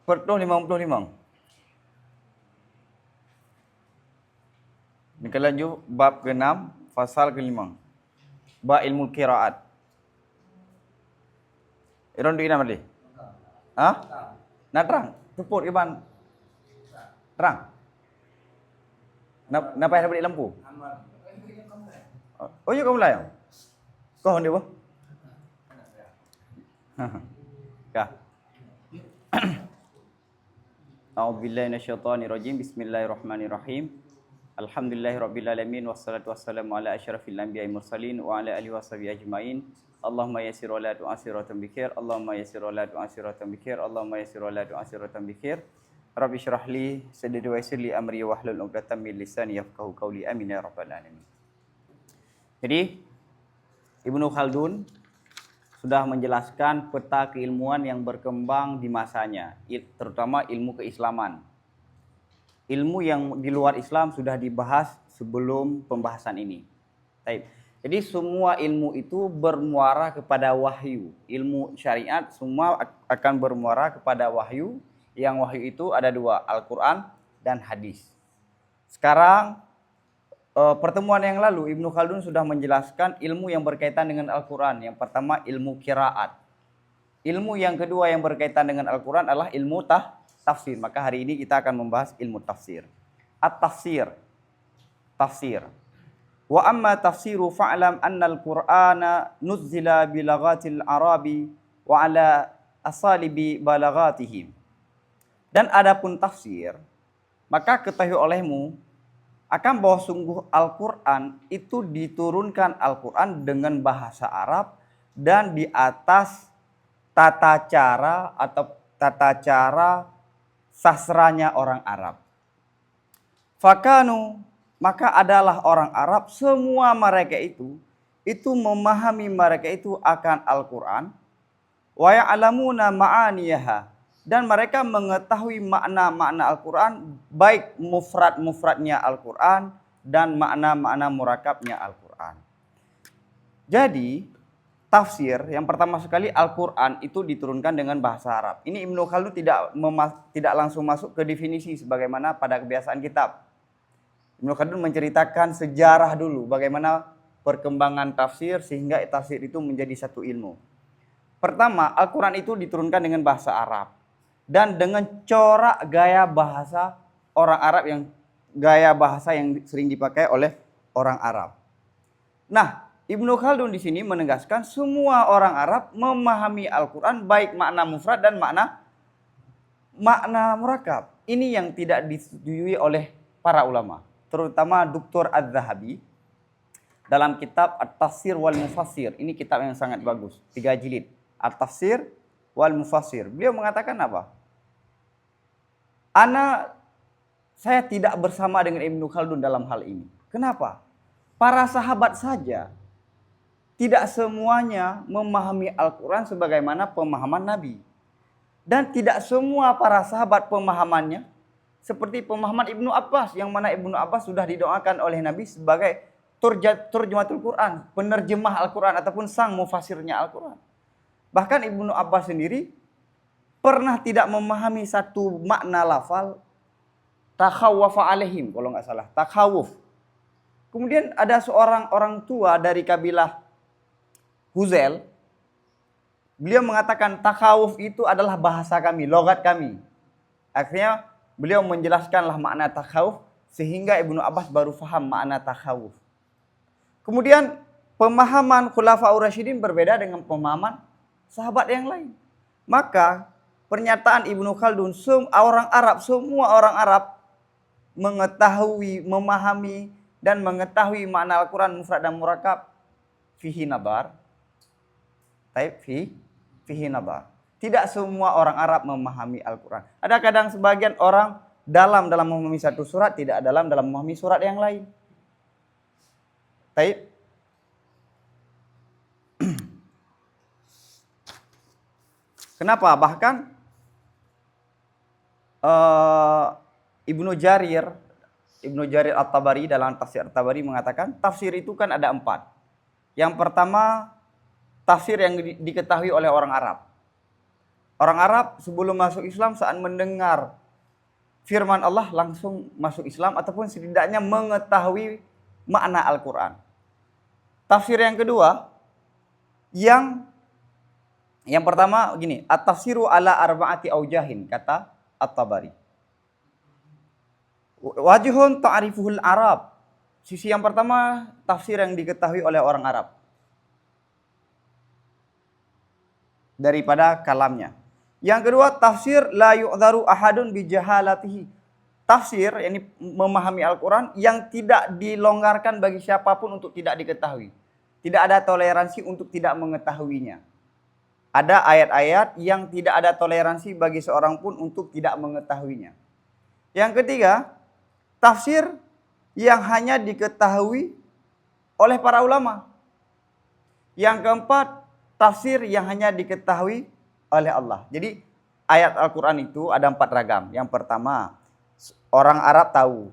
Perlu 55. Kita lanjut bab ke-6, fasal ke-5. Bab ilmu qiraat. Iron di mana tadi? Hah? Nak terang? Tuput iban. Terang. Napa yang balik lampu? Oh, ya kamu lah yang? Kau hendak apa? Kah? A'udzubillahi minasyaitonirrajim. Bismillahirrahmanirrahim. Alhamdulillahirabbil alamin wassalatu wassalamu ala asyrafil anbiya'i mursalin wa ala alihi washabihi ajmain. Allahumma yassir wa la tu'assir wa tambikir. Allahumma yassir wa la tu'assir wa tambikir. Allahumma yassir wa la tu'assir wa tambikir. Rabbi shrah li sadri wa yassir li amri wahlul 'uqdatam min lisani yafqahu qawli. Amin ya rabbal alamin. Jadi Ibnu Khaldun sudah menjelaskan peta keilmuan yang berkembang di masanya, terutama ilmu keislaman. Ilmu yang di luar Islam sudah dibahas sebelum pembahasan ini. Jadi semua ilmu itu bermuara kepada wahyu. Ilmu syariat semua akan bermuara kepada wahyu. Yang wahyu itu ada dua, Al-Quran dan hadis. Sekarang pertemuan yang lalu Ibnu Khaldun sudah menjelaskan ilmu yang berkaitan dengan Al-Quran. Yang pertama ilmu qiraat. Ilmu yang kedua yang berkaitan dengan Al-Quran adalah ilmu tafsir. Maka hari ini kita akan membahas ilmu tafsir. At-tafsir. Tafsir. Wa amma tafsiru fa'lam anna al-Qur'ana nuzzila bilaghatil Arabi wa ala asalibi balaghatihim. Dan adapun tafsir, maka ketahui olehmu akan bahwa sungguh Al-Quran itu diturunkan Al-Quran dengan bahasa Arab dan di atas tata cara atau tata cara sastranya orang Arab. Fakanu, maka adalah orang Arab, semua mereka itu memahami mereka itu akan Al-Quran. Wa ya'lamuna ma'aniyaha, dan mereka mengetahui makna-makna Al-Quran, baik mufrad-mufradnya Al-Quran dan makna-makna murakabnya Al-Quran. Jadi tafsir yang pertama sekali Al-Quran itu diturunkan dengan bahasa Arab. Ini Ibnu Khaldun tidak langsung masuk ke definisi sebagaimana pada kebiasaan kitab. Ibnu Khaldun menceritakan sejarah dulu bagaimana perkembangan tafsir sehingga tafsir itu menjadi satu ilmu. Pertama, Al-Quran itu diturunkan dengan bahasa Arab dan dengan corak gaya bahasa orang Arab, yang gaya bahasa yang sering dipakai oleh orang Arab. Nah, Ibnu Khaldun di sini menegaskan semua orang Arab memahami Al-Quran baik makna mufrad dan makna murakab. Ini yang tidak disetujui oleh para ulama, terutama Dr. Az-Zahabi dalam kitab At-Tafsir wal Mufassir. Ini kitab yang sangat bagus, 3 jilid. At-Tafsir wal Mufassir. Beliau mengatakan apa? Saya tidak bersama dengan Ibnu Khaldun dalam hal ini. Kenapa? Para sahabat saja tidak semuanya memahami Al-Quran sebagaimana pemahaman Nabi. Dan tidak semua para sahabat pemahamannya seperti pemahaman Ibnu Abbas, yang mana Ibnu Abbas sudah didoakan oleh Nabi sebagai turjumatul Quran, penerjemah Al-Quran ataupun sang mufasirnya Al-Quran. Bahkan Ibnu Abbas sendiri pernah tidak memahami satu makna lafal, takhawwafa alaihim kalau nggak salah, takhawuf. Kemudian ada seorang orang tua dari kabilah Huzail, beliau mengatakan takhawuf itu adalah bahasa kami, logat kami. Akhirnya beliau menjelaskanlah makna takhawuf sehingga Ibnu Abbas baru faham makna takhawuf. Kemudian pemahaman Khulafaur Rasyidin berbeda dengan pemahaman sahabat yang lain. Maka pernyataan Ibnu Khaldun, semua orang Arab mengetahui, memahami dan mengetahui makna Al-Quran mufrad dan murakab, fihi nabar. Fihi nabar. Tidak semua orang Arab memahami Al-Quran. Ada kadang sebagian orang dalam memahami satu surat, tidak dalam memahami surat yang lain. Taib. Kenapa? Bahkan Ibnu Jarir At-Tabari dalam tafsir At-Tabari mengatakan tafsir itu kan ada 4. Yang pertama tafsir yang diketahui oleh orang Arab. Orang Arab sebelum masuk Islam saat mendengar firman Allah langsung masuk Islam ataupun setidaknya mengetahui makna Al-Quran. Tafsir yang kedua, yang pertama gini, at-tafsiru ala arba'ati aujahin, kata At-Tabari. Wajhun ta'rifuhul Arab. Sisi yang pertama, tafsir yang diketahui oleh orang Arab daripada kalamnya. Yang kedua, tafsir la yu'dharu ahadun bijahalatihi. Tafsir, yakni memahami Al-Quran yang tidak dilonggarkan bagi siapapun untuk tidak diketahui. Tidak ada toleransi untuk tidak mengetahuinya. Ada ayat-ayat yang tidak ada toleransi bagi seorang pun untuk tidak mengetahuinya. Yang ketiga, tafsir yang hanya diketahui oleh para ulama. Yang keempat, tafsir yang hanya diketahui oleh Allah. Jadi ayat Al-Quran itu ada 4 ragam. Yang pertama, orang Arab tahu.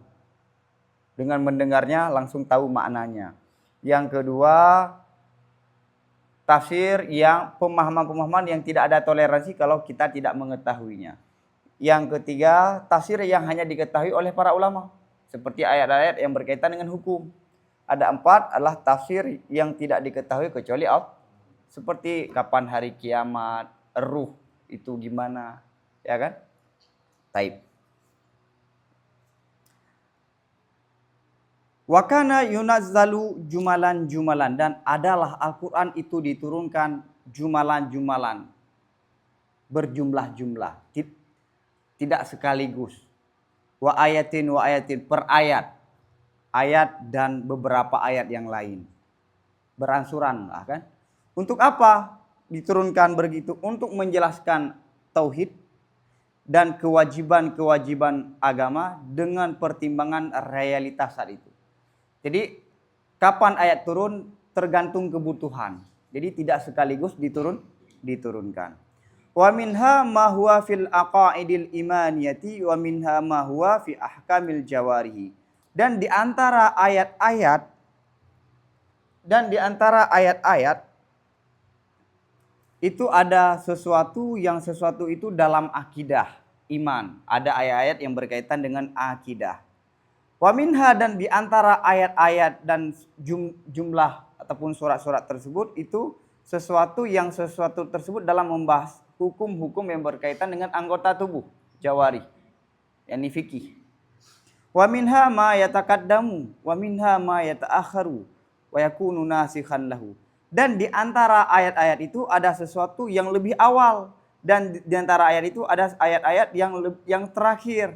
Dengan mendengarnya langsung tahu maknanya. Yang kedua, tafsir yang pemahaman-pemahaman yang tidak ada toleransi kalau kita tidak mengetahuinya. Yang ketiga, tafsir yang hanya diketahui oleh para ulama. Seperti ayat-ayat yang berkaitan dengan hukum. Ada 4 adalah tafsir yang tidak diketahui kecuali Allah. Seperti kapan hari kiamat, ruh itu gimana, ya kan? Taib. Wa kana yunazzalu jumalan-jumalan, dan adalah Al-Quran itu diturunkan jumalan-jumalan, berjumlah-jumlah, tidak sekaligus. Wa ayatin per ayat, ayat dan beberapa ayat yang lain, beransuran lah kan. Untuk apa diturunkan begitu? Untuk menjelaskan tauhid dan kewajiban-kewajiban agama dengan pertimbangan realitas saat itu. Jadi kapan ayat turun tergantung kebutuhan. Jadi tidak sekaligus diturunkan. Wa minha ma huwa fil aqaidil imaniyati wa minha ma huwa fi ahkamil jawarihi. Dan di antara ayat-ayat itu ada sesuatu itu dalam akidah, iman. Ada ayat-ayat yang berkaitan dengan akidah. Wa minha, dan di antara ayat-ayat dan jumlah ataupun surat-surat tersebut itu sesuatu tersebut dalam membahas hukum-hukum yang berkaitan dengan anggota tubuh, jawari, yakni fikih. Wa minha ma yataqaddamu wa minha ma yataakharu wa yakunu nasikhan lahu. Dan di antara ayat-ayat itu ada sesuatu yang lebih awal, dan di antara ayat itu ada ayat-ayat yang terakhir.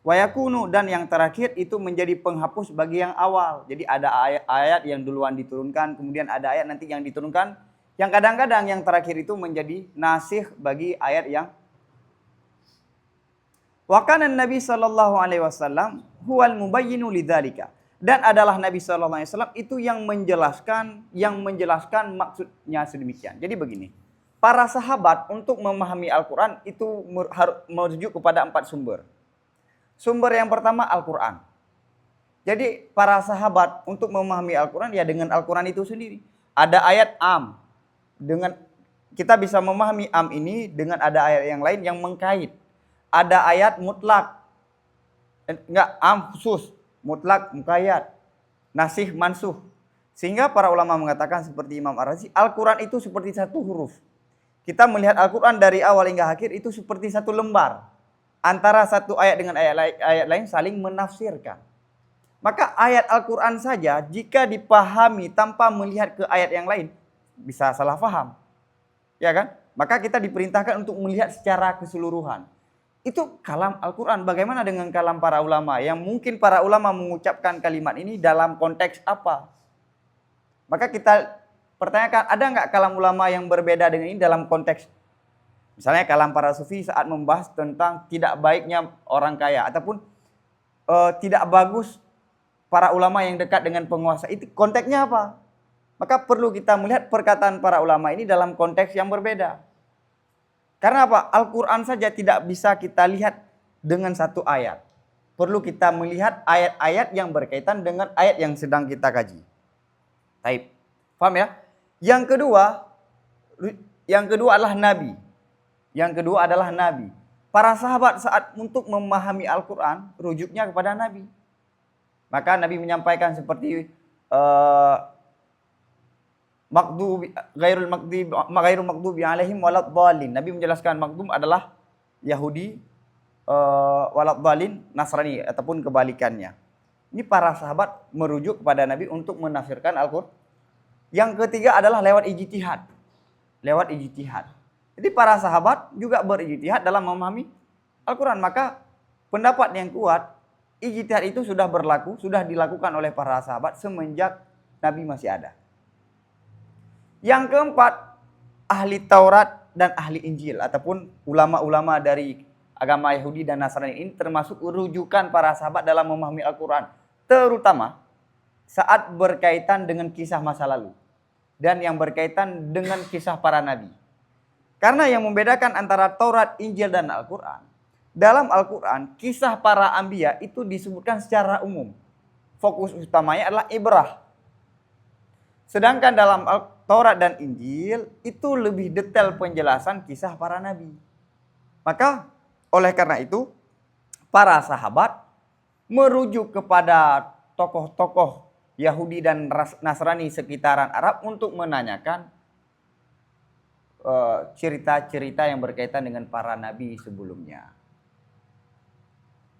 Wa yakunu, dan yang terakhir itu menjadi penghapus bagi yang awal. Jadi ada ayat yang duluan diturunkan, kemudian ada ayat nanti yang diturunkan, yang kadang-kadang yang terakhir itu menjadi nasikh bagi ayat yang. Wa kana Nabi sallallahu alaihi wasallam huwal mubayyinu lidzalika. Dan adalah Nabi sallallahu alaihi wasallam itu yang menjelaskan maksudnya sedemikian. Jadi begini, para sahabat untuk memahami Al-Qur'an itu harus merujuk kepada 4 sumber. Sumber yang pertama Al-Quran. Jadi para sahabat untuk memahami Al-Quran ya dengan Al-Quran itu sendiri. Ada ayat am. Kita bisa memahami am ini dengan ada ayat yang lain yang mengkait. Ada ayat mutlak. Enggak, am khusus. Mutlak, mukayat. Nasih, mansuh. Sehingga para ulama mengatakan seperti Imam Ar-Razi, Al-Quran itu seperti satu huruf. Kita melihat Al-Quran dari awal hingga akhir itu seperti satu lembar. Antara satu ayat dengan ayat lain saling menafsirkan. Maka ayat Al-Quran saja jika dipahami tanpa melihat ke ayat yang lain, bisa salah faham. Ya kan? Maka kita diperintahkan untuk melihat secara keseluruhan. Itu kalam Al-Quran. Bagaimana dengan kalam para ulama? Yang mungkin para ulama mengucapkan kalimat ini dalam konteks apa? Maka kita pertanyakan, ada nggak kalam ulama yang berbeda dengan ini dalam konteks? Misalnya kalam para sufi saat membahas tentang tidak baiknya orang kaya. Ataupun tidak bagus para ulama yang dekat dengan penguasa. Itu konteksnya apa? Maka perlu kita melihat perkataan para ulama ini dalam konteks yang berbeda. Karena apa? Al-Quran saja tidak bisa kita lihat dengan satu ayat. Perlu kita melihat ayat-ayat yang berkaitan dengan ayat yang sedang kita kaji. Taib. Paham ya? Yang kedua adalah Nabi. Yang kedua adalah Nabi. Para sahabat saat untuk memahami Al-Quran, rujuknya kepada Nabi. Maka Nabi menyampaikan seperti ghairul maghdubi alaihim waladhdallin. Nabi menjelaskan maghdub adalah Yahudi, waladhdallin Nasrani ataupun kebalikannya. Ini para sahabat merujuk kepada Nabi untuk menafsirkan Al-Quran. Yang ketiga adalah lewat ijtihad. Lewat ijtihad. Jadi para sahabat juga berijtihad dalam memahami Al-Quran. Maka pendapat yang kuat, ijtihad itu sudah berlaku, sudah dilakukan oleh para sahabat semenjak Nabi masih ada. Yang keempat, ahli Taurat dan ahli Injil ataupun ulama-ulama dari agama Yahudi dan Nasrani ini termasuk rujukan para sahabat dalam memahami Al-Quran. Terutama saat berkaitan dengan kisah masa lalu dan yang berkaitan dengan kisah para nabi. Karena yang membedakan antara Taurat, Injil dan Al-Quran, dalam Al-Quran kisah para anbiya itu disebutkan secara umum. Fokus utamanya adalah ibrah. Sedangkan dalam Taurat dan Injil itu lebih detail penjelasan kisah para nabi. Maka oleh karena itu para sahabat merujuk kepada tokoh-tokoh Yahudi dan Nasrani sekitaran Arab untuk menanyakan cerita-cerita yang berkaitan dengan para nabi sebelumnya.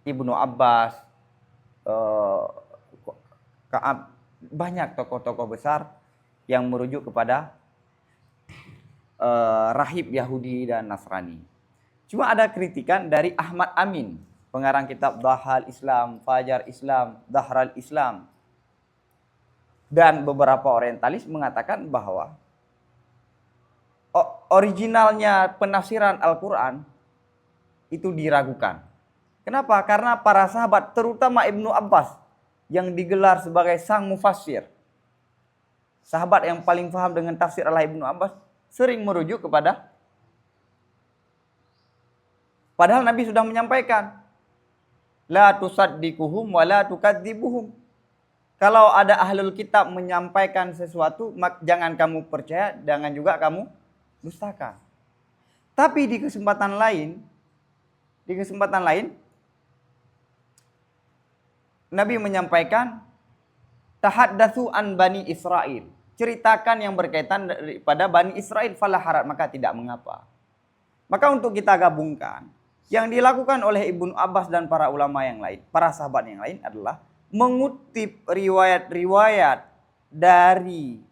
Ibnu Abbas, Ka'ab, banyak tokoh-tokoh besar yang merujuk kepada rahib Yahudi dan Nasrani. Cuma ada kritikan dari Ahmad Amin, pengarang kitab Dahal Islam, Fajar Islam, Dahral Islam. Dan beberapa orientalis mengatakan bahwa originalnya penafsiran Al-Quran itu diragukan. Kenapa? Karena para sahabat, terutama Ibnu Abbas, yang digelar sebagai sang mufassir, sahabat yang paling paham dengan tafsir adalah Ibnu Abbas, sering merujuk kepada, padahal Nabi sudah menyampaikan, la tusaddiquhum wa la tukadzibuhum. Kalau ada ahlul kitab menyampaikan sesuatu, jangan kamu percaya, jangan juga kamu dustakan. Tapi di kesempatan lain, Nabi menyampaikan tahaddatsu an Bani Israil. Ceritakan yang berkaitan daripada Bani Israil, fala haraj, maka tidak mengapa. Maka untuk kita gabungkan, yang dilakukan oleh Ibnu Abbas dan para ulama yang lain, para sahabat yang lain adalah mengutip riwayat-riwayat dari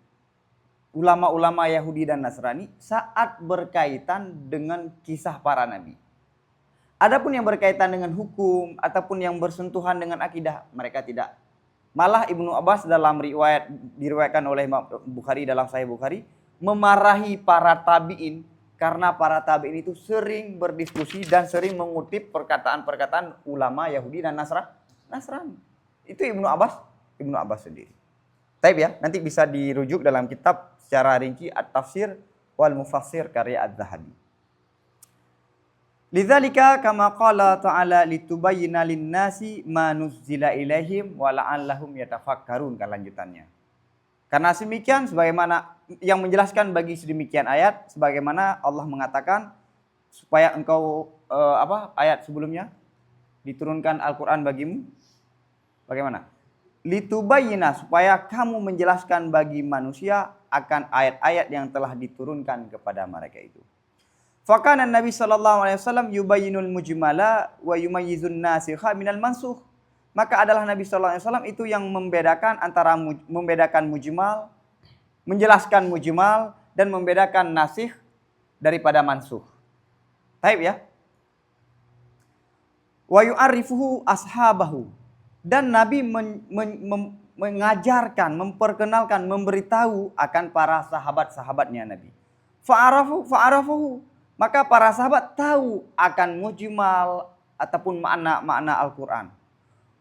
ulama-ulama Yahudi dan Nasrani saat berkaitan dengan kisah para nabi. Adapun yang berkaitan dengan hukum ataupun yang bersentuhan dengan akidah, mereka tidak. Malah Ibnu Abbas dalam diriwayatkan oleh Bukhari dalam Sahih Bukhari, memarahi para tabi'in karena para tabi'in itu sering berdiskusi dan sering mengutip perkataan-perkataan ulama Yahudi dan Nasrani. Itu Ibnu Abbas sendiri. Taib ya, nanti bisa dirujuk dalam kitab secara rinci At-Tafsir wal Mufassir karya Az-Zahabi. Lidzalika kama qala ta'ala litubayyana lin-nasi ma nuzzila ilaihim wa la'allahum yatafakkarun, kan lanjutannya. Karena demikian sebagaimana yang menjelaskan bagi sedemikian ayat, sebagaimana Allah mengatakan supaya engkau ayat sebelumnya diturunkan Al-Qur'an bagimu. Bagaimana? Litubayyana, supaya kamu menjelaskan bagi manusia akan ayat-ayat yang telah diturunkan kepada mereka itu. Fakana Nabi sallallahu alaihi wasallam yubayyinul mujmala wa yumayyizun nasikha minal mansukh. Maka adalah Nabi sallallahu alaihi wasallam itu yang membedakan antara membedakan mujmal, menjelaskan mujmal dan membedakan nasikh daripada mansukh. Taib ya? Wa yu'arrifuhu ashabahu. Dan Nabi mengajarkan, memperkenalkan, memberitahu akan para sahabat-sahabatnya Nabi. Fa'arafuhu. Maka para sahabat tahu akan mujmal ataupun makna Al-Quran.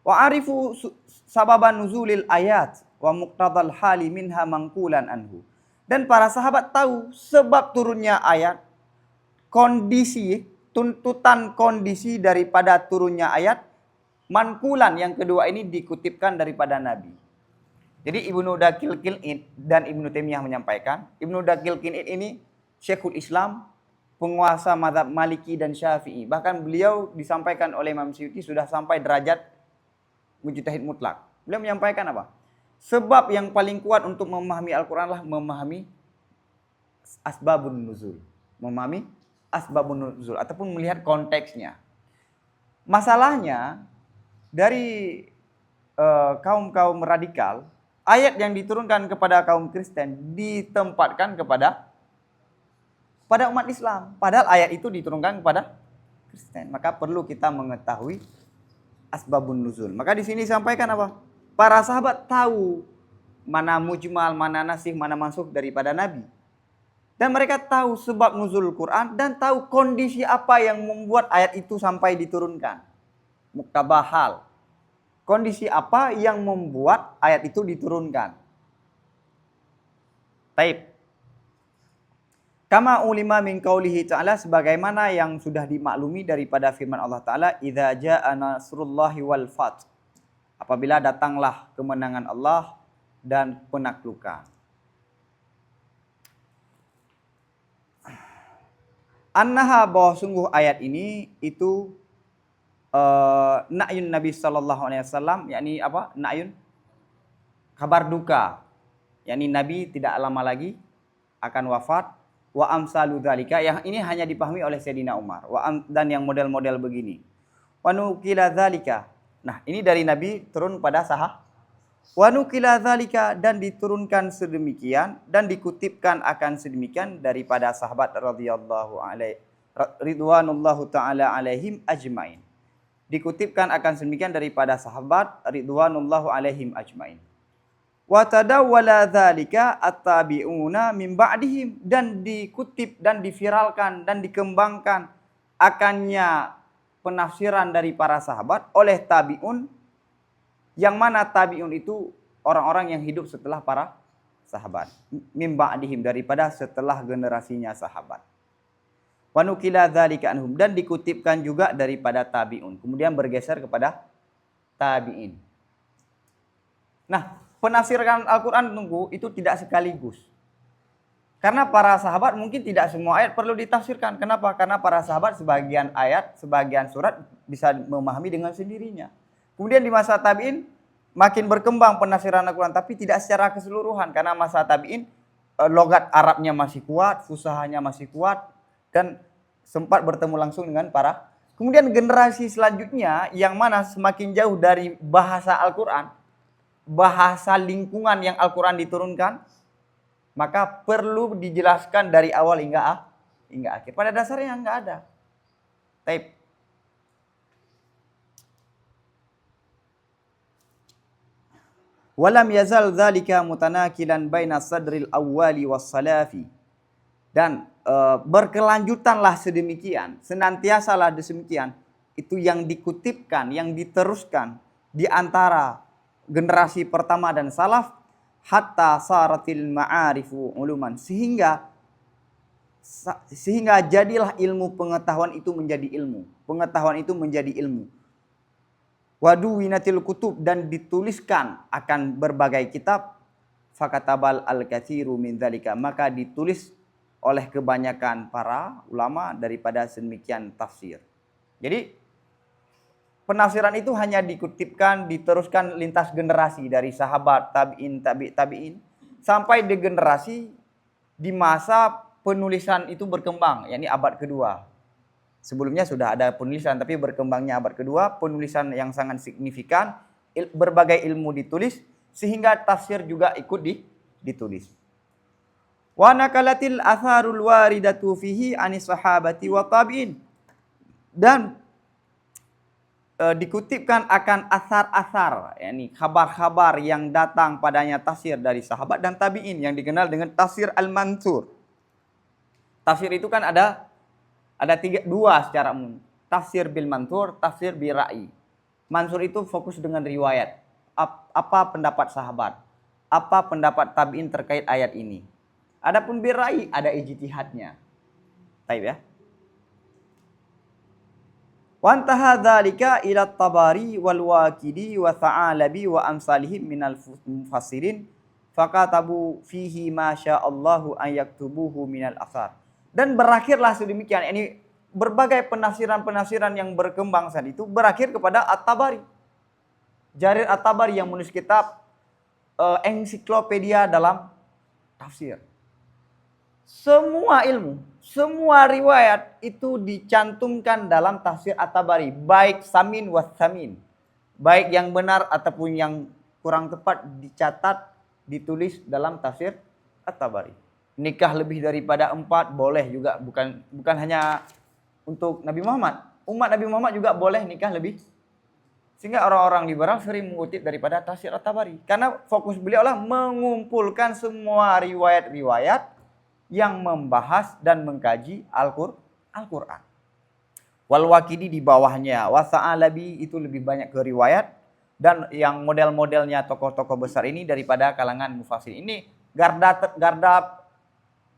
Wa'arifu sababan nuzulil ayat wa muqtadal hali minha mangkulan anhu. Dan para sahabat tahu sebab turunnya ayat, kondisi, tuntutan kondisi daripada turunnya ayat, mankulan yang kedua ini dikutipkan daripada Nabi. Jadi Ibnu Daqiq Al-Id dan Ibnu Taimiyah menyampaikan, Ibnu Daqiq Al-Id ini Syekhul Islam, penguasa mazhab Maliki dan Syafi'i. Bahkan beliau disampaikan oleh Imam Suyuti sudah sampai derajat mujtahid mutlak. Beliau menyampaikan apa? Sebab yang paling kuat untuk memahami Al-Quran adalah memahami asbabun nuzul. Memahami asbabun nuzul ataupun melihat konteksnya. Masalahnya dari kaum-kaum radikal, ayat yang diturunkan kepada kaum Kristen ditempatkan kepada umat Islam. Padahal ayat itu diturunkan kepada Kristen. Maka perlu kita mengetahui asbabun nuzul. Maka di sini sampaikan apa? Para sahabat tahu mana mujmal, mana nasikh, mana mansukh daripada Nabi. Dan mereka tahu sebab nuzul Quran dan tahu kondisi apa yang membuat ayat itu sampai diturunkan. Muktabahal. Kondisi apa yang membuat ayat itu diturunkan. Taib. Kama ulima min qaulihi ta'ala, sebagaimana yang sudah dimaklumi daripada firman Allah Ta'ala, idza jaa nasrullahi wal fath. Apabila datanglah kemenangan Allah dan penaklukan. Annaha, bahwa sungguh ayat ini itu na'yun Nabi sallallahu alaihi wasallam, yakni apa? Na'yun, kabar duka. Yakni Nabi tidak lama lagi akan wafat. Wa amsalu dzalika, yang ini hanya dipahami oleh Sayyidina Umar. Dan yang model-model begini. Wa nukila dzalika. Nah, ini dari Nabi turun pada sahabat. Wa nukila dzalika, dan diturunkan sedemikian dan dikutipkan akan sedemikian daripada sahabat radhiyallahu alaihi ridwanullahu taala alaihim ajmain. Dikutipkan akan sedemikian daripada sahabat ridwanullahu alaihim ajmain. Wa tadawwala dzalika at-tabi'una min ba'dihim, dan dikutip dan diviralkan dan dikembangkan akannya penafsiran dari para sahabat oleh tabi'un, yang mana tabi'un itu orang-orang yang hidup setelah para sahabat, min ba'dihim, daripada setelah generasinya sahabat. Wa nukila dzalika anhum, dan dikutipkan juga daripada tabi'un, kemudian bergeser kepada tabi'in. Nah, penafsiran Al-Quran itu tidak sekaligus. Karena para sahabat mungkin tidak semua ayat perlu ditafsirkan. Kenapa? Karena para sahabat sebagian ayat, sebagian surat bisa memahami dengan sendirinya. Kemudian di masa tabi'in makin berkembang penafsiran Al-Quran, tapi tidak secara keseluruhan. Karena masa tabi'in logat Arabnya masih kuat, fusahanya masih kuat, dan sempat bertemu langsung dengan para. Kemudian generasi selanjutnya yang mana semakin jauh dari bahasa Al-Quran, bahasa lingkungan yang Al-Quran diturunkan, maka perlu dijelaskan dari awal hingga akhir. Pada dasarnya enggak ada. Taib. Walam yazal dzalika mutanakilan baina sadril awwali was salafi. Dan berkelanjutanlah sedemikian, senantiasalah demikian, itu yang dikutipkan, yang diteruskan di antara generasi pertama dan salaf, hatta saratil ma'arifu uluman, sehingga jadilah ilmu pengetahuan itu menjadi ilmu, pengetahuan itu menjadi ilmu. Waduwinatil kutub, dan dituliskan akan berbagai kitab, fakatabal al-katsiru min dzalika, maka ditulis oleh kebanyakan para ulama daripada sedemikian tafsir. Jadi penafsiran itu hanya dikutipkan, diteruskan lintas generasi dari sahabat, tabi'in, sampai di generasi di masa penulisan itu berkembang, yakni abad kedua. Sebelumnya sudah ada penulisan, tapi berkembangnya abad kedua, penulisan yang sangat signifikan, berbagai ilmu ditulis, sehingga tafsir juga ikut ditulis. Wa nakalatil atharul waridatu fihi anis sahabati wa tabi'in, dan dikutipkan akan asar-asar, yakni kabar-kabar yang datang padanya tafsir dari sahabat dan tabi'in, yang dikenal dengan tafsir al-mansur. Tafsir itu kan ada dua secara umum. Tafsir bil mansur, tafsir bil ra'i. Mansur itu fokus dengan riwayat. Apa pendapat sahabat? Apa pendapat tabi'in terkait ayat ini? Adapun bil ra'i ada ijtihadnya. Baik ya. Wa antaha dzalika ila at-Tabari wal Waqidi wa Tha'alabi wa amsalihim minal mufassirin faqatabu fihi ma sya'allahu an yaktubuhu minal athar. Dan berakhirlah sedemikian. Ini berbagai penafsiran-penafsiran yang berkembang saat itu berakhir kepada At-Tabari. Jarir At-Tabari yang menulis kitab ensiklopedia dalam tafsir. Semua ilmu, semua riwayat itu dicantumkan dalam tafsir At-Tabari, baik samin wa samin. Baik yang benar ataupun yang kurang tepat dicatat, ditulis dalam tafsir At-Tabari. Nikah lebih daripada 4 boleh juga, bukan hanya untuk Nabi Muhammad. Umat Nabi Muhammad juga boleh nikah lebih. Sehingga orang-orang liberal sering mengutip daripada tafsir At-Tabari. Karena fokus beliau adalah mengumpulkan semua riwayat-riwayat yang membahas dan mengkaji Al-Quran. Wal-Waqidi di bawahnya. Wasa'alabi itu lebih banyak ke riwayat. Dan yang model-modelnya tokoh-tokoh besar ini daripada kalangan mufassir. Ini garda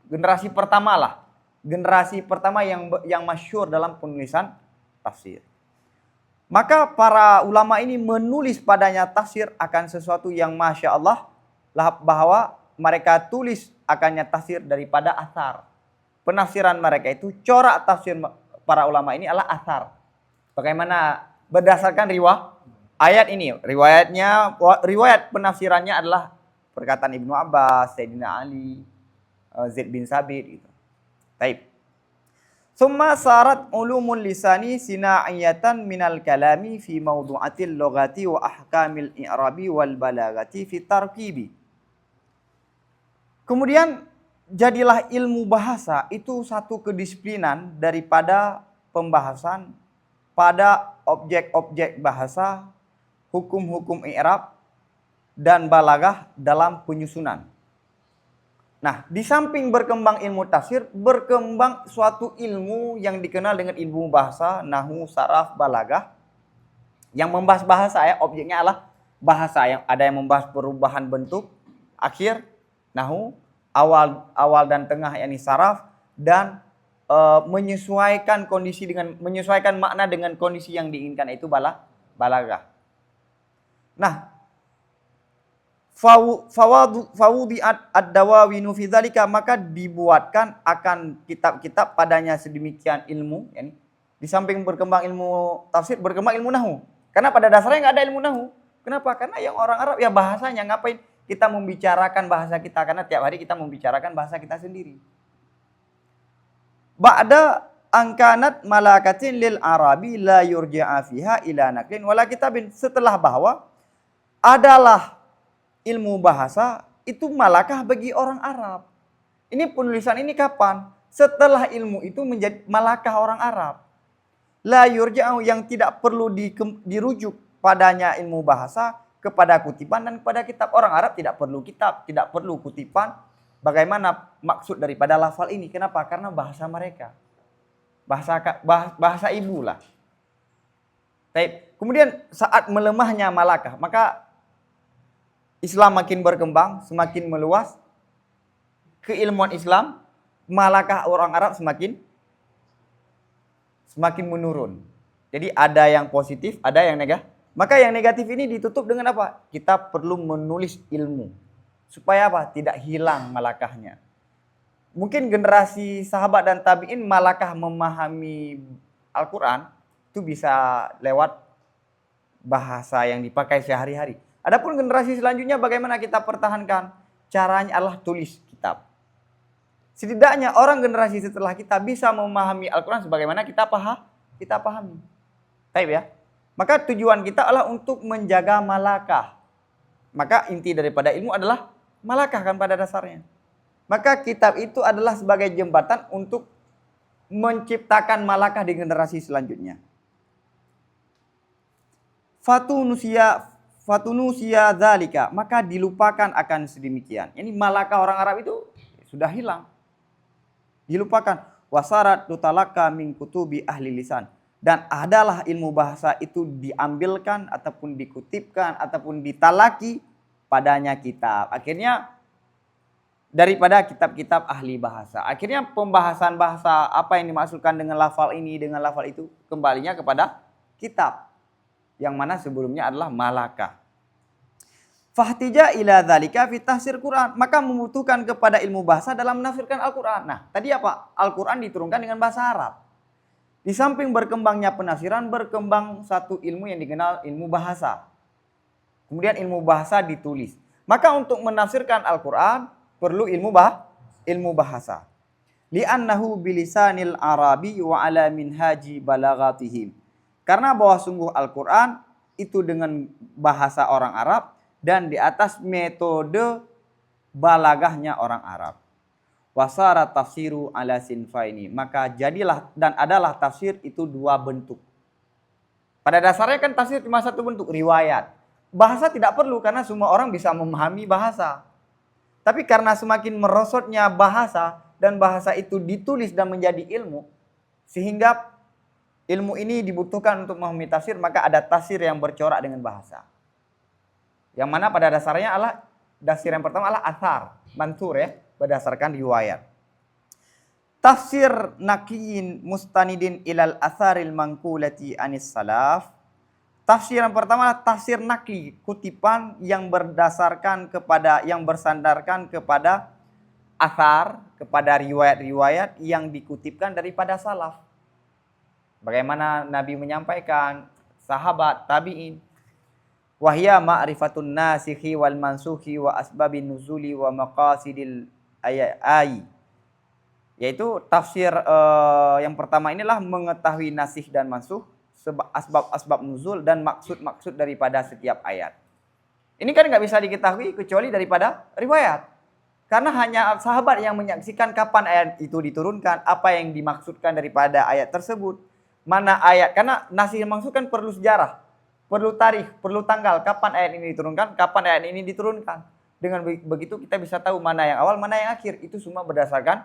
generasi pertama lah. Generasi pertama yang masyhur dalam penulisan tafsir. Maka para ulama ini menulis padanya tafsir akan sesuatu yang Masya Allah bahwa mereka tulis akannya tafsir daripada athar. Penafsiran mereka itu corak tafsir para ulama ini adalah athar. Bagaimana berdasarkan ayat ini. Riwayat penafsirannya adalah perkataan Ibnu Abbas, Sayyidina Ali, Zaid bin Sabit gitu. Baik. Summa sarat ulumul lisani sina'iyatan minal kalami fi mawdu'atil lughati wa ahkamil i'rabi wal balagati fi tarkibi. Kemudian jadilah ilmu bahasa itu satu kedisiplinan daripada pembahasan pada objek-objek bahasa, hukum-hukum i'rab dan balaghah dalam penyusunan. Nah, di samping berkembang ilmu tafsir, berkembang suatu ilmu yang dikenal dengan ilmu bahasa, nahwu, saraf, balaghah. Yang membahas bahasa ya, objeknya adalah bahasa. Yang ada yang membahas perubahan bentuk, akhir, nahwu, awal dan tengah yakni saraf, dan menyesuaikan makna dengan kondisi yang diinginkan itu balaghah. Nah, fawudiat ad-dawawinu fi dzalika, maka dibuatkan akan kitab-kitab padanya sedemikian ilmu, yani di samping berkembang ilmu tafsir, berkembang ilmu nahwu. Karena pada dasarnya enggak ada ilmu nahwu. Kenapa? Karena yang orang Arab ya bahasanya, ngapain kita membicarakan bahasa kita, karena tiap hari kita membicarakan bahasa kita sendiri. Ba'da angkanat malakatin lil arabi la yurja'a fiha ila naklin wala kitabin, setelah bahwa adalah ilmu bahasa itu malakah bagi orang Arab. Ini penulisan ini kapan? Setelah ilmu itu menjadi malakah orang Arab. La yurja'u, yang tidak perlu dirujuk padanya ilmu bahasa kepada kutipan dan kepada kitab. Orang Arab tidak perlu kitab, tidak perlu kutipan. Bagaimana maksud daripada lafal ini? Kenapa? Karena bahasa mereka. Bahasa ibu lah. Kemudian saat melemahnya malakah, maka Islam makin berkembang, semakin meluas. Keilmuan Islam, malakah orang Arab semakin menurun. Jadi ada yang positif, ada yang negatif. Maka yang negatif ini ditutup dengan apa? Kita perlu menulis ilmu. Supaya apa? Tidak hilang malakahnya. Mungkin generasi sahabat dan tabi'in malakah memahami Al-Quran itu bisa lewat bahasa yang dipakai sehari-hari. Adapun generasi selanjutnya bagaimana kita pertahankan? Caranya adalah tulis kitab. Setidaknya orang generasi setelah kita bisa memahami Al-Quran sebagaimana kita pahami. Baik ya. Maka tujuan kita adalah untuk menjaga malakah. Maka inti daripada ilmu adalah malakah kan pada dasarnya. Maka kitab itu adalah sebagai jembatan untuk menciptakan malakah di generasi selanjutnya. Fatunusia dzalika, maka dilupakan akan sedemikian. Ini malakah orang Arab itu sudah hilang. Dilupakan. Wasarat tutalaka min kutubi ahli lisan. Dan adalah ilmu bahasa itu diambilkan ataupun dikutipkan ataupun ditalaki padanya kitab. Akhirnya daripada kitab-kitab ahli bahasa. Akhirnya pembahasan bahasa apa yang dimaksudkan dengan lafal ini, dengan lafal itu kembalinya kepada kitab. Yang mana sebelumnya adalah malakah. Fahtija ila dzalika fi tafsir Quran. Maka membutuhkan kepada ilmu bahasa dalam menafsirkan Al-Quran. Nah, tadi apa? Al-Quran diturunkan dengan bahasa Arab. Di samping berkembangnya penafsiran, berkembang satu ilmu yang dikenal ilmu bahasa. Kemudian ilmu bahasa ditulis. Maka untuk menafsirkan Al-Quran, perlu ilmu bahasa. Li'annahu bilisanil Arabi wa ala minhaji balaghatihim. Karena bahwa sungguh Al-Quran itu dengan bahasa orang Arab dan di atas metode balagahnya orang Arab. Wasara tafsiru ala sinfaini. Maka jadilah dan adalah tafsir itu dua bentuk. Pada dasarnya kan tafsir cuma satu bentuk, riwayat. Bahasa tidak perlu karena semua orang bisa memahami bahasa. Tapi karena semakin merosotnya bahasa dan bahasa itu ditulis dan menjadi ilmu, sehingga ilmu ini dibutuhkan untuk memahami tafsir, maka ada tafsir yang bercorak dengan bahasa. Yang mana pada dasarnya adalah tafsir yang pertama adalah athar, mantur ya, berdasarkan riwayat. Tafsir naqiyin mustanidin ilal atharil mangkulati anis salaf. Tafsir yang pertama adalah tafsir naqli, kutipan yang berdasarkan kepada, yang bersandarkan kepada athar, kepada riwayat-riwayat yang dikutipkan daripada salaf. Bagaimana Nabi menyampaikan, sahabat, tabi'in. Wahya ma'rifatun nasikhi wal mansukhi wa asbabin nuzuli wa maqasidil ayat. Yaitu tafsir yang pertama inilah mengetahui nasikh dan mansukh, asbab-asbab nuzul dan maksud-maksud daripada setiap ayat. Ini kan nggak bisa diketahui kecuali daripada riwayat. Karena hanya sahabat yang menyaksikan kapan ayat itu diturunkan, apa yang dimaksudkan daripada ayat tersebut. Mana ayat, karena nasikh dan mansukh kan perlu sejarah, perlu tarikh, perlu tanggal, kapan ayat ini diturunkan, kapan ayat ini diturunkan. Dengan begitu kita bisa tahu mana yang awal, mana yang akhir. Itu semua berdasarkan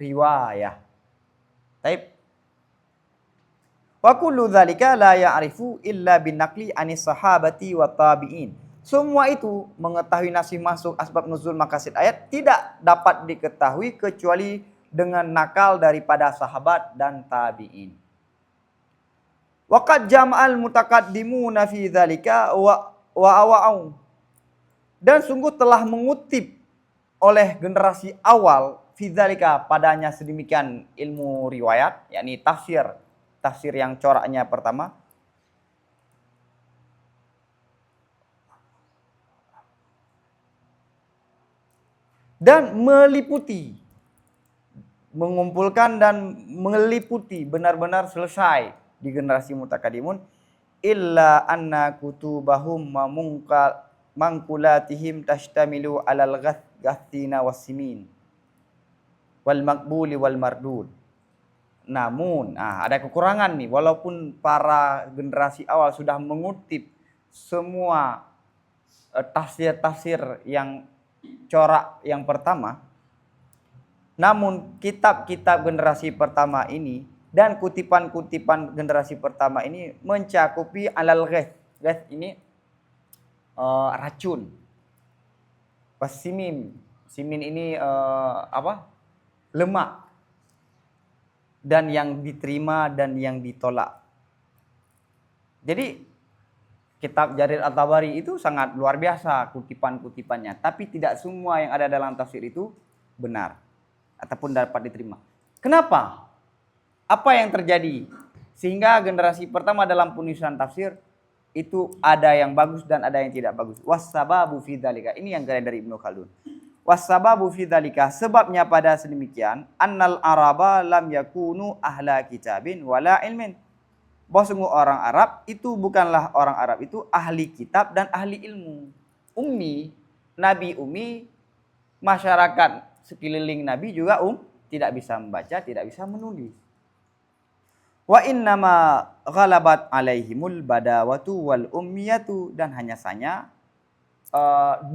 riwayah. Taib. Wa kullu dzalika la ya'rifu illa bin naqli anis sahabati wa tabi'in. Semua itu mengetahui nasikh mansukh, asbab nuzul, maqasid ayat tidak dapat diketahui kecuali dengan nakal daripada sahabat dan tabi'in. Waqad jama'al mutaqaddimuna fi dzalika wa awa'u. Dan sungguh telah mengutip oleh generasi awal fi dzalika padanya sedemikian ilmu riwayat, yakni tafsir yang coraknya pertama. Dan mengumpulkan dan meliputi benar-benar selesai di generasi mutakadimun, illa anna kutubahum mangkulatihim tashtamilu alal ghathina wassimin wal makbuli wal mardud. Namun ada kekurangan nih, walaupun para generasi awal sudah mengutip semua tafsir-tafsir yang corak yang pertama, namun kitab-kitab generasi pertama ini dan kutipan-kutipan generasi pertama ini mencakupi alal ghath. Ghath ini racun. Simin ini lemak. Dan yang diterima dan yang ditolak. Jadi kitab Jarir At-Tabari itu sangat luar biasa kutipan-kutipannya, tapi tidak semua yang ada dalam tafsir itu benar ataupun dapat diterima. Kenapa? Apa yang terjadi sehingga generasi pertama dalam penulisan tafsir itu ada yang bagus dan ada yang tidak bagus? Wassababu fi dzalika. Ini yang dari Ibnu Khaldun. Wassababu fi dzalika, sebabnya pada sedemikian, annal araba lam yakunu ahla kitabin wala ilmin. Bahwa sungguh orang Arab itu bukanlah orang Arab itu ahli kitab dan ahli ilmu. Ummi, Nabi ummi, masyarakat sekeliling Nabi juga tidak bisa membaca, tidak bisa menulis. Wa innama ghalabat alaihimul badawatu wal ummiyatu, dan hanya saja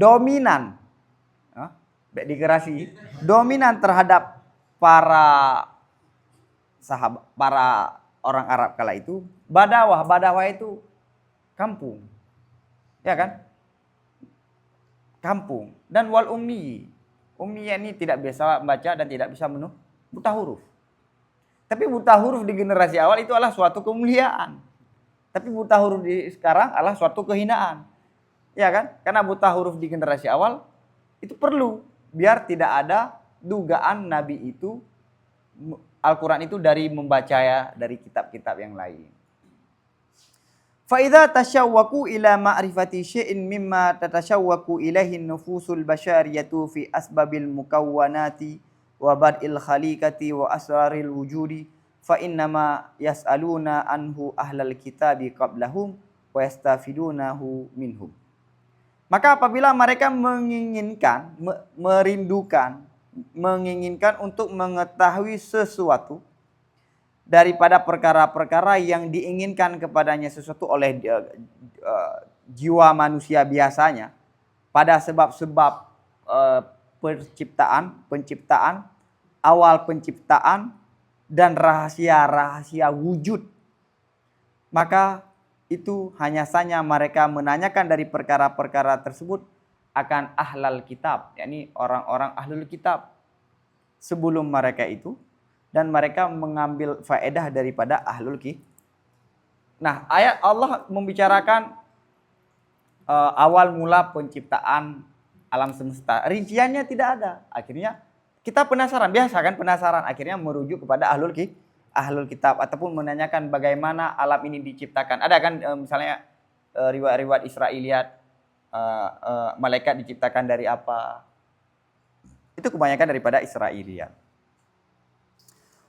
dominan degradasi dominan terhadap para sahabat, para orang Arab kala itu badawah itu kampung, ya kan, kampung. Dan wal ummiyah ini tidak bisa membaca dan tidak bisa buta huruf. Tapi buta huruf di generasi awal itu adalah suatu kemuliaan. Tapi buta huruf di sekarang adalah suatu kehinaan. Ya kan? Karena buta huruf di generasi awal itu perlu biar tidak ada dugaan Nabi itu Al-Quran itu dari membaca ya dari kitab-kitab yang lain. Fa'idha tasyawwaku ila ma'rifati syai'in mimma tatashawwaku ilaihi nufusul basyariyatu fi asbabil mukawwanati wa bad'il khaliqati wa asraril wujudi fa innama yas'aluna anhu ahlal kitabi qablahum wa yastafidunahu minhum. Maka apabila mereka menginginkan, menginginkan untuk mengetahui sesuatu daripada perkara-perkara yang diinginkan kepadanya sesuatu oleh jiwa manusia biasanya pada sebab-sebab penciptaan, awal penciptaan dan rahasia-rahasia wujud. Maka itu hanya saja mereka menanyakan dari perkara-perkara tersebut akan ahlal kitab, yakni orang-orang ahlul kitab sebelum mereka itu, dan mereka mengambil faedah daripada ahlul kitab. Nah, ayat Allah membicarakan awal mula penciptaan alam semesta. Rinciannya tidak ada. Akhirnya kita penasaran, biasa kan penasaran. Akhirnya merujuk kepada ahlul kitab ataupun menanyakan bagaimana alam ini diciptakan. Ada kan misalnya riwayat-riwayat Israiliyat, malaikat diciptakan dari apa? Itu kebanyakan daripada Israiliyat.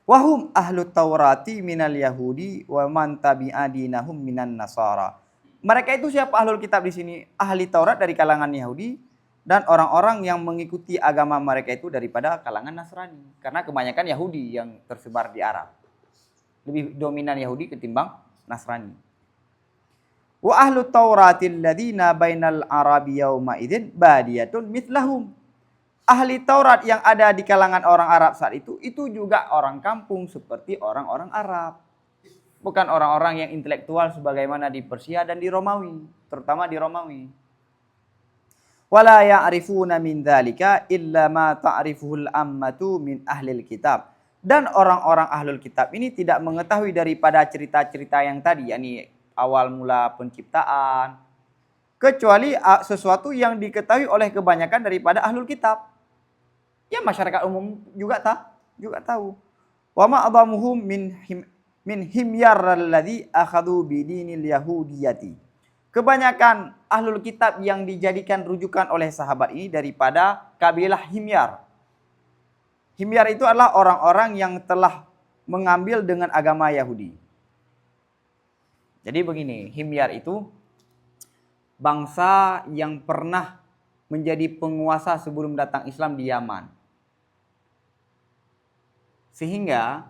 Wahum ahlu Taurati minal Yahudi wa man tabi'a dinahum minan Nasara. Mereka itu siapa ahlul kitab di sini? Ahli Taurat dari kalangan Yahudi dan orang-orang yang mengikuti agama mereka itu daripada kalangan Nasrani. Karena kebanyakan Yahudi yang tersebar di Arab. Lebih dominan Yahudi ketimbang Nasrani. Wa ahlu Taurati alladhina bainal Arabi yawma idzin badiyatun mithlahum. Ahli Taurat yang ada di kalangan orang Arab saat itu juga orang kampung seperti orang-orang Arab. Bukan orang-orang yang intelektual sebagaimana di Persia dan di Romawi, terutama di Romawi. Wala ya'rifuna min dzalika illa ma ta'rifuhul ammatu min ahlil kitab. Dan orang-orang ahlul kitab ini tidak mengetahui daripada cerita-cerita yang tadi, yakni awal mula penciptaan, kecuali sesuatu yang diketahui oleh kebanyakan daripada ahlul kitab. Ya masyarakat umum juga tahu. Wa ma adamuhum min himyar alladhi akhadhu bidinil yahudiyati. Kebanyakan ahlul kitab yang dijadikan rujukan oleh sahabat ini daripada kabilah Himyar. Himyar itu adalah orang-orang yang telah mengambil dengan agama Yahudi. Jadi begini, Himyar itu bangsa yang pernah menjadi penguasa sebelum datang Islam di Yaman. Sehingga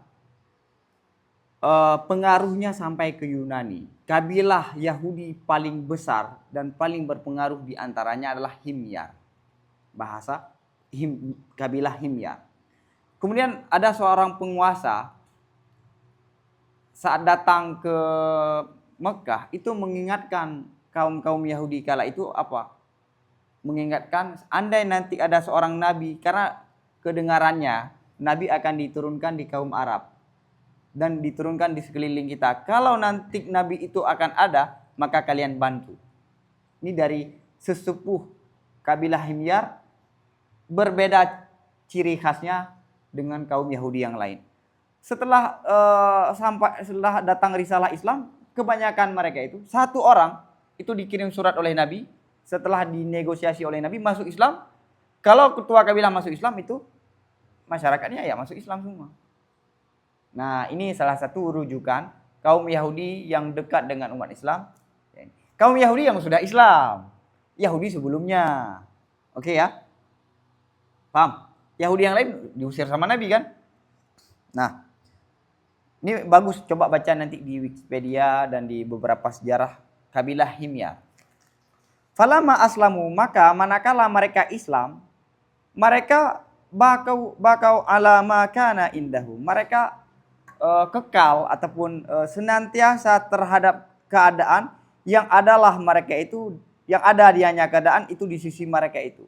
pengaruhnya sampai ke Yunani. Kabilah Yahudi paling besar dan paling berpengaruh di antaranya adalah Himyar. Bahasa kabilah Himyar. Kemudian ada seorang penguasa saat datang ke Mekah itu mengingatkan kaum-kaum Yahudi kala itu apa? Mengingatkan andai nanti ada seorang nabi, karena kedengarannya nabi akan diturunkan di kaum Arab dan diturunkan di sekeliling kita. Kalau nanti nabi itu akan ada, maka kalian bantu. Ini dari sesepuh kabilah Himyar, berbeda ciri khasnya dengan kaum Yahudi yang lain. Setelah datang risalah Islam, kebanyakan mereka itu satu orang itu dikirim surat oleh Nabi. Setelah dinegosiasi oleh Nabi masuk Islam. Kalau ketua kabilah masuk Islam itu masyarakatnya ya masuk Islam semua. Nah, ini salah satu rujukan kaum Yahudi yang dekat dengan umat Islam. Kaum Yahudi yang sudah Islam. Yahudi sebelumnya. Oke ya? Paham? Yahudi yang lain diusir sama Nabi kan? Nah, ini bagus, coba baca nanti di Wikipedia dan di beberapa sejarah kabilah Himyar. Falama aslamu, maka manakala mereka Islam, mereka bakau ala ma kana indahum. Mereka kekal ataupun senantiasa terhadap keadaan yang adalah mereka itu, yang ada dianya keadaan itu di sisi mereka itu.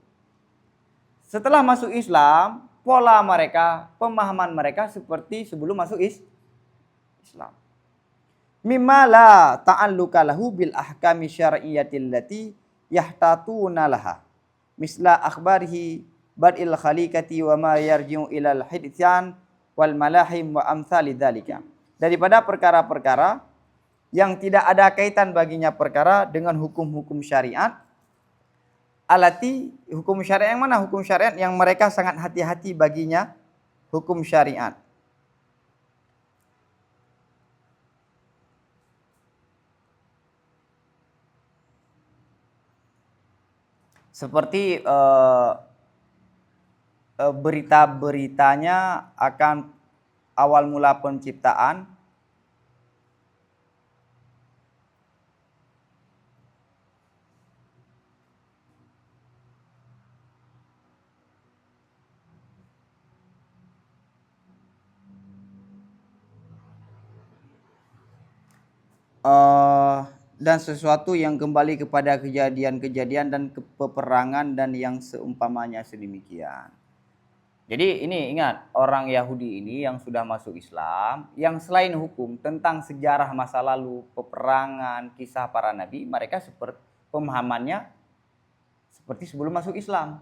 Setelah masuk Islam, pola mereka, pemahaman mereka seperti sebelum masuk Islam. Mimma la ta'alluqa lahu bil ahkami syar'iyyatil lati yahtatuna laha misla akhbarihi bad'il khaliqati wa ma yarji'u ilal hidthan wal malahim wa amsali dzalika. Daripada perkara-perkara yang tidak ada kaitan baginya perkara dengan hukum-hukum syariat. Alati hukum syariat yang mana? Hukum syariat yang mereka sangat hati-hati baginya hukum syariat. Seperti berita-beritanya akan awal mula penciptaan, dan sesuatu yang kembali kepada kejadian-kejadian dan peperangan dan yang seumpamanya sedemikian. Jadi ini ingat, orang Yahudi ini yang sudah masuk Islam, yang selain hukum tentang sejarah masa lalu, peperangan, kisah para nabi, mereka seperti pemahamannya seperti sebelum masuk Islam.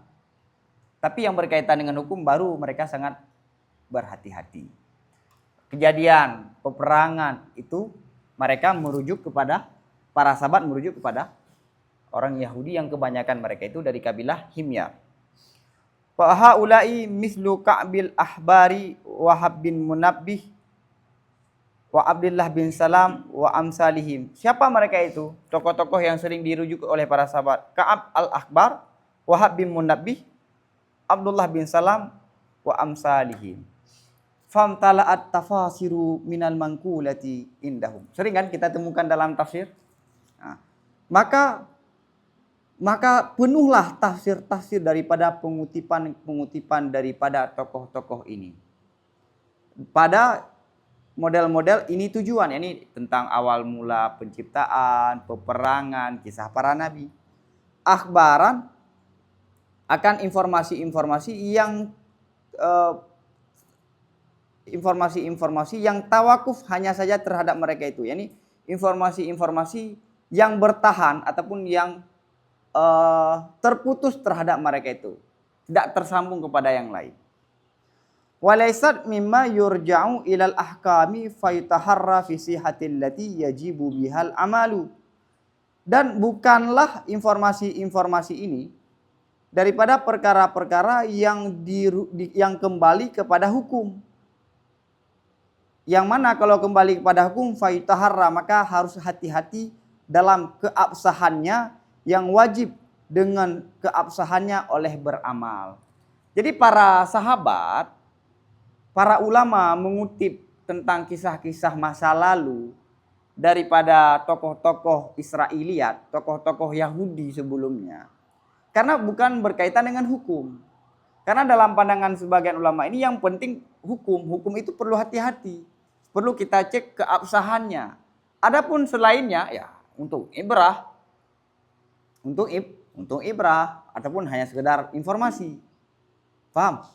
Tapi yang berkaitan dengan hukum baru mereka sangat berhati-hati. Kejadian, peperangan itu mereka merujuk kepada para sahabat, merujuk kepada orang Yahudi yang kebanyakan mereka itu dari kabilah Himyar. Fa haula'i mislu Ka'bil Ahbari Wahab bin Munabbih wa Abdullah bin Salam wa amsalihim. Siapa mereka itu? Tokoh-tokoh yang sering dirujuk oleh para sahabat. Ka'ab al-Akhbar, Wahab bin Munabbih, Abdullah bin Salam wa amsalihim. Famtala'at tafasiru minal manqulati indahum. Sering kan kita temukan dalam tafsir? Nah, maka penuhlah tafsir-tafsir daripada pengutipan daripada tokoh-tokoh ini. Pada model-model ini tujuan, ini tentang awal mula penciptaan, peperangan, kisah para nabi. Akhbaran akan informasi-informasi yang tawakuf hanya saja terhadap mereka itu. Yani informasi-informasi yang bertahan ataupun yang terputus terhadap mereka itu, tidak tersambung kepada yang lain. Walaysat mimma yurja'u ilal ahkami fayutaharra fi sihatil lati yajibu bihal amalu. Dan bukanlah informasi-informasi ini daripada perkara-perkara yang kembali kepada hukum. Yang mana kalau kembali kepada hukum fayutaharra, maka harus hati-hati dalam keabsahannya yang wajib dengan keabsahannya oleh beramal. Jadi para sahabat, para ulama mengutip tentang kisah-kisah masa lalu daripada tokoh-tokoh Israiliyat, tokoh-tokoh Yahudi sebelumnya. Karena bukan berkaitan dengan hukum. Karena dalam pandangan sebagian ulama ini yang penting hukum. Hukum itu perlu hati-hati. Perlu kita cek keabsahannya. Adapun selainnya ya untuk ibrah. Untuk ibrah ataupun hanya sekedar informasi. Paham?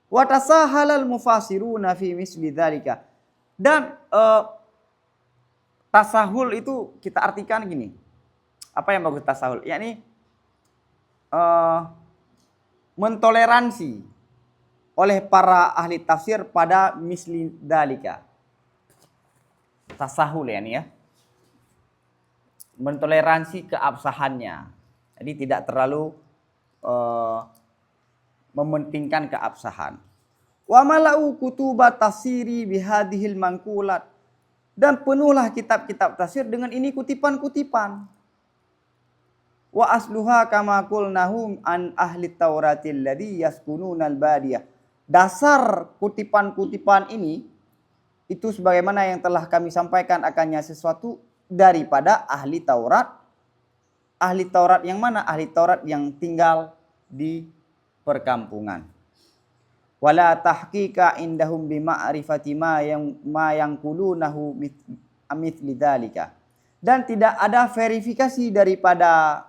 Wa tasahalal mufasiruna fi misli dzalika. Dan tasahul itu kita artikan gini. Apa yang bagus tasahul? Yakni mentoleransi oleh para ahli tafsir pada misli dzalika. Tasahul ya. Mentoleransi keabsahannya. Jadi tidak terlalu mementingkan keabsahan. Wa mala'u kutubat tafsiri bihadhil manqulat. Dan penuhlah kitab-kitab tafsir dengan ini kutipan-kutipan. Wa asluha kama qulnahu an ahli tauratil ladzi yaskununal badiyah. Dasar kutipan-kutipan ini itu sebagaimana yang telah kami sampaikan akannya sesuatu daripada ahli Taurat. Ahli Taurat yang mana? Ahli Taurat yang tinggal di perkampungan. Wala tahqiqa indahum bima'rifati ma yang qulunahu mithli dzalika. Dan tidak ada verifikasi daripada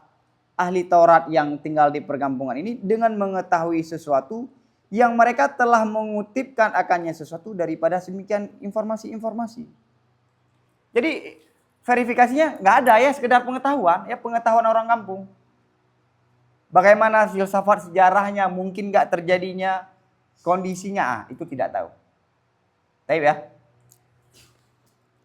ahli Taurat yang tinggal di perkampungan ini dengan mengetahui sesuatu yang mereka telah mengutipkan akannya sesuatu daripada semikian informasi-informasi. Jadi verifikasinya nggak ada ya, sekedar pengetahuan, ya pengetahuan orang kampung. Bagaimana filsafat sejarahnya, mungkin nggak terjadinya kondisinya, itu tidak tahu. Taib ya.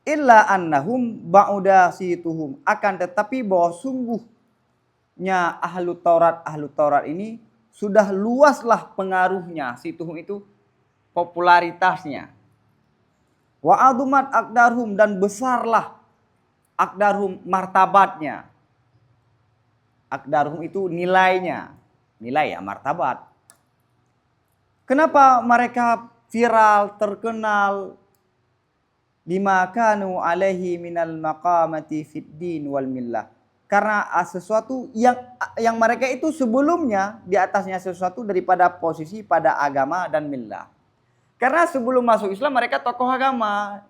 Illa annahum ba'uda situhum, akan tetapi bahwa sungguhnya ahlu Taurat ini sudah luaslah pengaruhnya, situhum itu popularitasnya. Wa adumat akdarhum, dan besarlah akdarhum martabatnya. Akdarhum itu nilainya, nilai ya martabat. Kenapa mereka viral, terkenal? Lima kanu alaihi minal maqamati fid din wal millah. Karena sesuatu yang mereka itu sebelumnya di atasnya sesuatu daripada posisi pada agama dan millah. Karena sebelum masuk Islam mereka tokoh agama.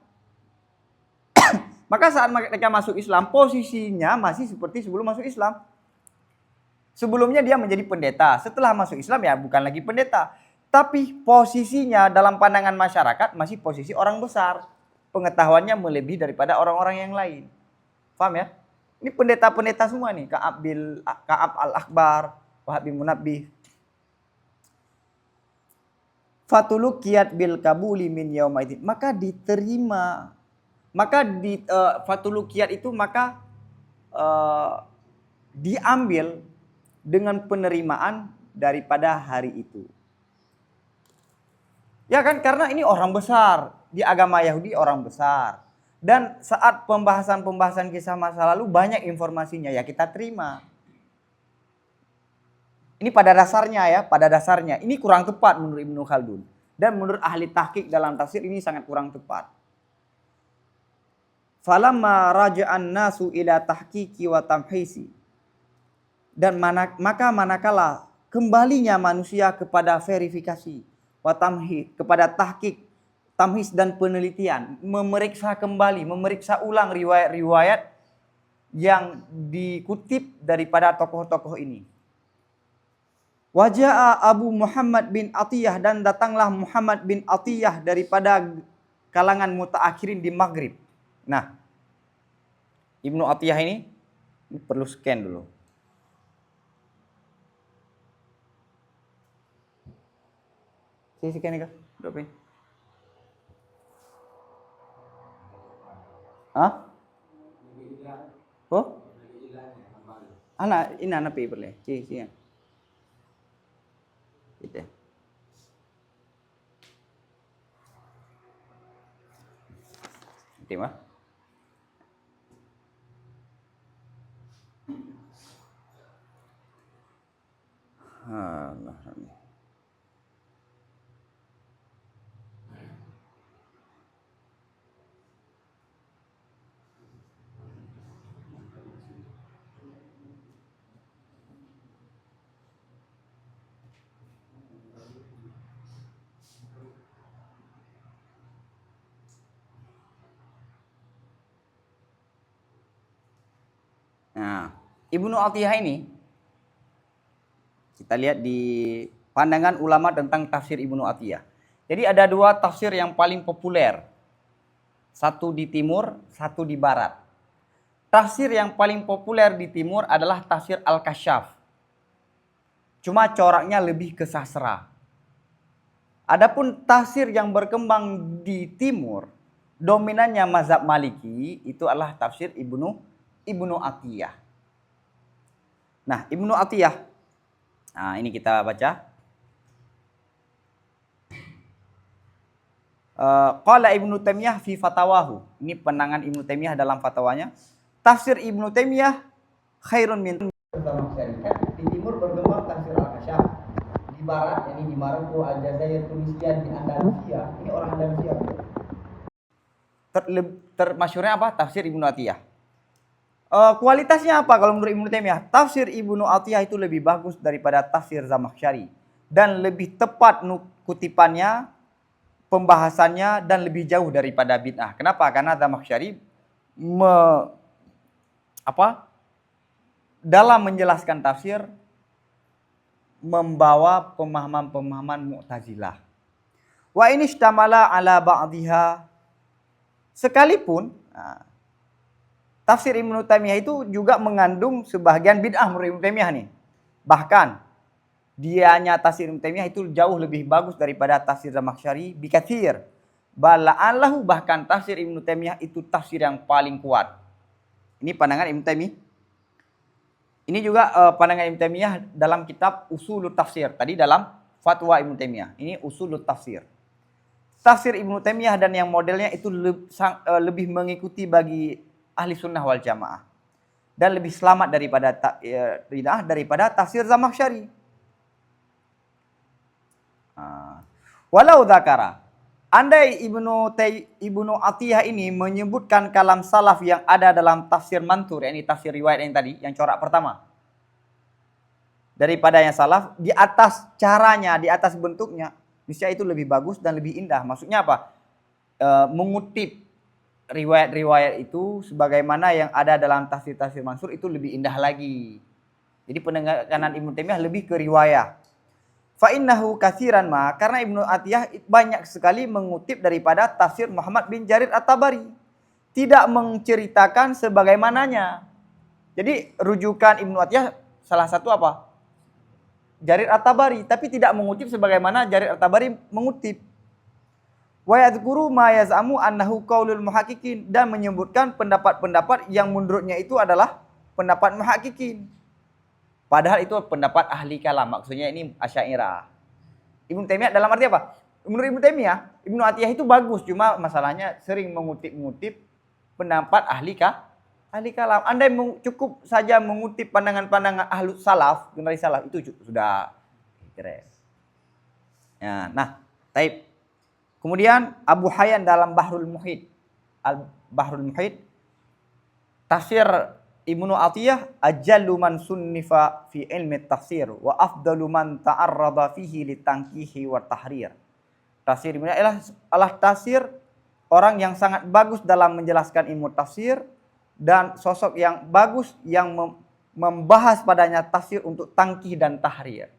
Maka saat mereka masuk Islam posisinya masih seperti sebelum masuk Islam. Sebelumnya dia menjadi pendeta, setelah masuk Islam ya bukan lagi pendeta. Tapi posisinya dalam pandangan masyarakat masih posisi orang besar. Pengetahuannya melebihi daripada orang-orang yang lain. Paham ya? Ini pendeta-pendeta semua nih. Ka'ab al-Akbar, Wahab bin Munabbih. Fatulukiyat bil kabuli min yaumaidin. Maka diterima. Maka fatulukiyat itu maka diambil dengan penerimaan daripada hari itu. Ya kan, karena ini orang besar. Di agama Yahudi orang besar. Dan saat pembahasan kisah masa lalu banyak informasinya, ya kita terima. Ini pada dasarnya ya, pada dasarnya. Ini kurang tepat menurut Ibnu Khaldun. Dan menurut ahli tahqiq dalam tafsir ini sangat kurang tepat. Falamma raja'an nasu ila tahqiqi wa tamhisi. Dan maka manakala kembalinya manusia kepada verifikasi, watamhid, kepada tahqiq, tamhis dan penelitian, memeriksa kembali, memeriksa ulang riwayat-riwayat yang dikutip daripada tokoh-tokoh ini. Waja'a Abu Muhammad bin Atiyah, dan datanglah Muhammad bin Atiyah daripada kalangan mutaakhirin di Maghrib. Nah, Ibnu Atiyah ini perlu scan dulu. Scan kah? Berapa? Hah? Oh? Ini anak paper le. Sih. Gitu. Terima. Allah. Nah, Ibnu Atiyah ini kita lihat di pandangan ulama tentang tafsir Ibnu Atiyah. Jadi ada dua tafsir yang paling populer. Satu di timur, satu di barat. Tafsir yang paling populer di timur adalah tafsir Al-Kasyaf. Cuma coraknya lebih ke sastra. Adapun tafsir yang berkembang di timur, dominannya mazhab Maliki, itu adalah tafsir Ibnu Atiyah. Nah, Ibnu Atiyah. Nah, ini kita baca. Qala Ibnu Taimiyah fi fatawahu. Ini penangan Ibnu Taimiyah dalam fatwanya. Tafsir Ibnu Taimiyah khairun min di timur berkembang tafsir Al-Kasyaf. Di barat, ini di Maroko, Aljazair, Tunisia, di Andalusia. Ini orang Andalusia. Termasyhurnya apa? Tafsir Ibnu Atiyah. Kualitasnya apa kalau menurut Ibnu Taimiyah? Tafsir Ibnu Atiyah itu lebih bagus daripada tafsir Zamakhsyari dan lebih tepat kutipannya, pembahasannya, dan lebih jauh daripada bid'ah. Kenapa? Karena Zamakhsyari dalam menjelaskan tafsir membawa pemahaman-pemahaman Mu'tazilah. Wa ini istamala ala ba'dihha, sekalipun Tafsir Ibnu Taimiyah itu juga mengandung sebagian bid'ah menurut Ibnu Taimiyah nih. Bahkan dianya tafsir Ibnu Taimiyah itu jauh lebih bagus daripada tafsir Zamakhsyari bikatsir. Bala'allahu, bahkan tafsir Ibnu Taimiyah itu tafsir yang paling kuat. Ini pandangan Ibnu Taimiyah. Ini juga pandangan Ibnu Taimiyah dalam kitab Usulut Tafsir. Tadi dalam Fatwa Ibnu Taimiyah. Ini Usulut Tafsir. Tafsir Ibnu Taimiyah dan yang modelnya itu lebih mengikuti bagi ahli sunnah wal jamaah. Dan lebih selamat daripada tafsir Zamakhsyari. Walau dzakara, andai Ibnu Atiyah ini menyebutkan kalam salaf yang ada dalam tafsir mantur, yakni tafsir riwayat yang tadi, yang corak pertama. Daripada yang salaf, di atas caranya, di atas bentuknya, niscaya itu lebih bagus dan lebih indah. Maksudnya apa? Mengutip riwayat-riwayat itu sebagaimana yang ada dalam tafsir-tafsir mansur itu lebih indah lagi. Jadi penekanan Ibnu Taimiyah lebih ke riwayat. Fa innahu katsiran ma, karena Ibnu Atiyah banyak sekali mengutip daripada tafsir Muhammad bin Jarir At-Tabari, tidak menceritakan sebagaimananya. Jadi rujukan Ibnu Atiyah salah satu apa? Jarir At-Tabari, tapi tidak mengutip sebagaimana Jarir At-Tabari mengutip. Wa yadhkuru ma yaz'amu annahu qaulul muhaqqiqin, dan menyebutkan pendapat-pendapat yang menurutnya itu adalah pendapat muhaqqiqin. Padahal itu pendapat ahli kalam, maksudnya ini Asy'ariyah. Ibnu Taimiyah dalam arti apa? Menurut Ibnu Taimiyah, Ibnu Atiyah itu bagus, cuma masalahnya sering mengutip-ngutip pendapat ahli kalam. Andai cukup saja mengutip pandangan-pandangan ahlu salaf, generasi salaf, itu sudah keren. Ya, nah, taib. Kemudian Abu Hayyan dalam Bahrul Muhit, Al-Bahrul Muhit, tafsir Ibnu Atiyah, ajallu man sunnifa fi ilmi tafsir wa afdalu man ta'arrada fihi litangkihi wa tahrir. Tafsir Ibnu adalah tafsir orang yang sangat bagus dalam menjelaskan ilmu tafsir dan sosok yang bagus yang membahas padanya tafsir untuk tangkih dan tahrir.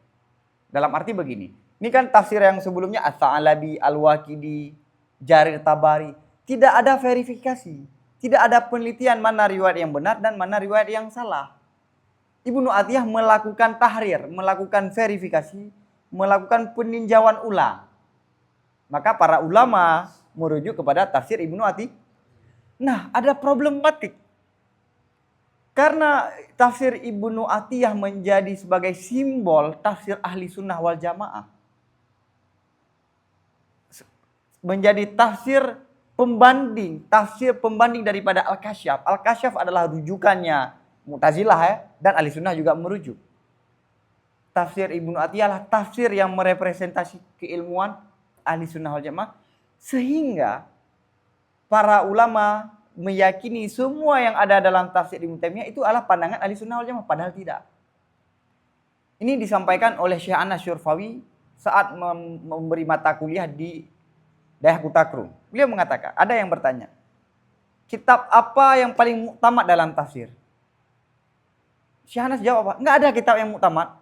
Dalam arti begini. Ini kan tafsir yang sebelumnya As-Sa'alabi, Al-Waqidi, Jarir Tabari. Tidak ada verifikasi. Tidak ada penelitian mana riwayat yang benar dan mana riwayat yang salah. Ibnu Atiyah melakukan tahrir, melakukan verifikasi, melakukan peninjauan ulang. Maka para ulama merujuk kepada tafsir Ibnu Atiyah. Nah, ada problematik. Karena tafsir Ibnu Atiyah menjadi sebagai simbol tafsir ahli sunnah wal jamaah. Menjadi tafsir pembanding daripada Al-Kasyaf. Al-Kasyaf adalah rujukannya Mu'tazilah ya, dan ahli sunnah juga merujuk. Tafsir Ibnu Atiyah adalah tafsir yang merepresentasi keilmuan ahli sunnah wal jamaah. Sehingga para ulama meyakini semua yang ada dalam tafsir Ibnu Taimiyah itu adalah pandangan ahli sunnah wal jamaah, padahal tidak. Ini disampaikan oleh Syekh Anas Syurfawi saat memberi mata kuliah di Daerah Kutakru. Beliau mengatakan, ada yang bertanya, kitab apa yang paling muktamad dalam tafsir? Syekh Anas jawab apa? Enggak ada kitab yang muktamad.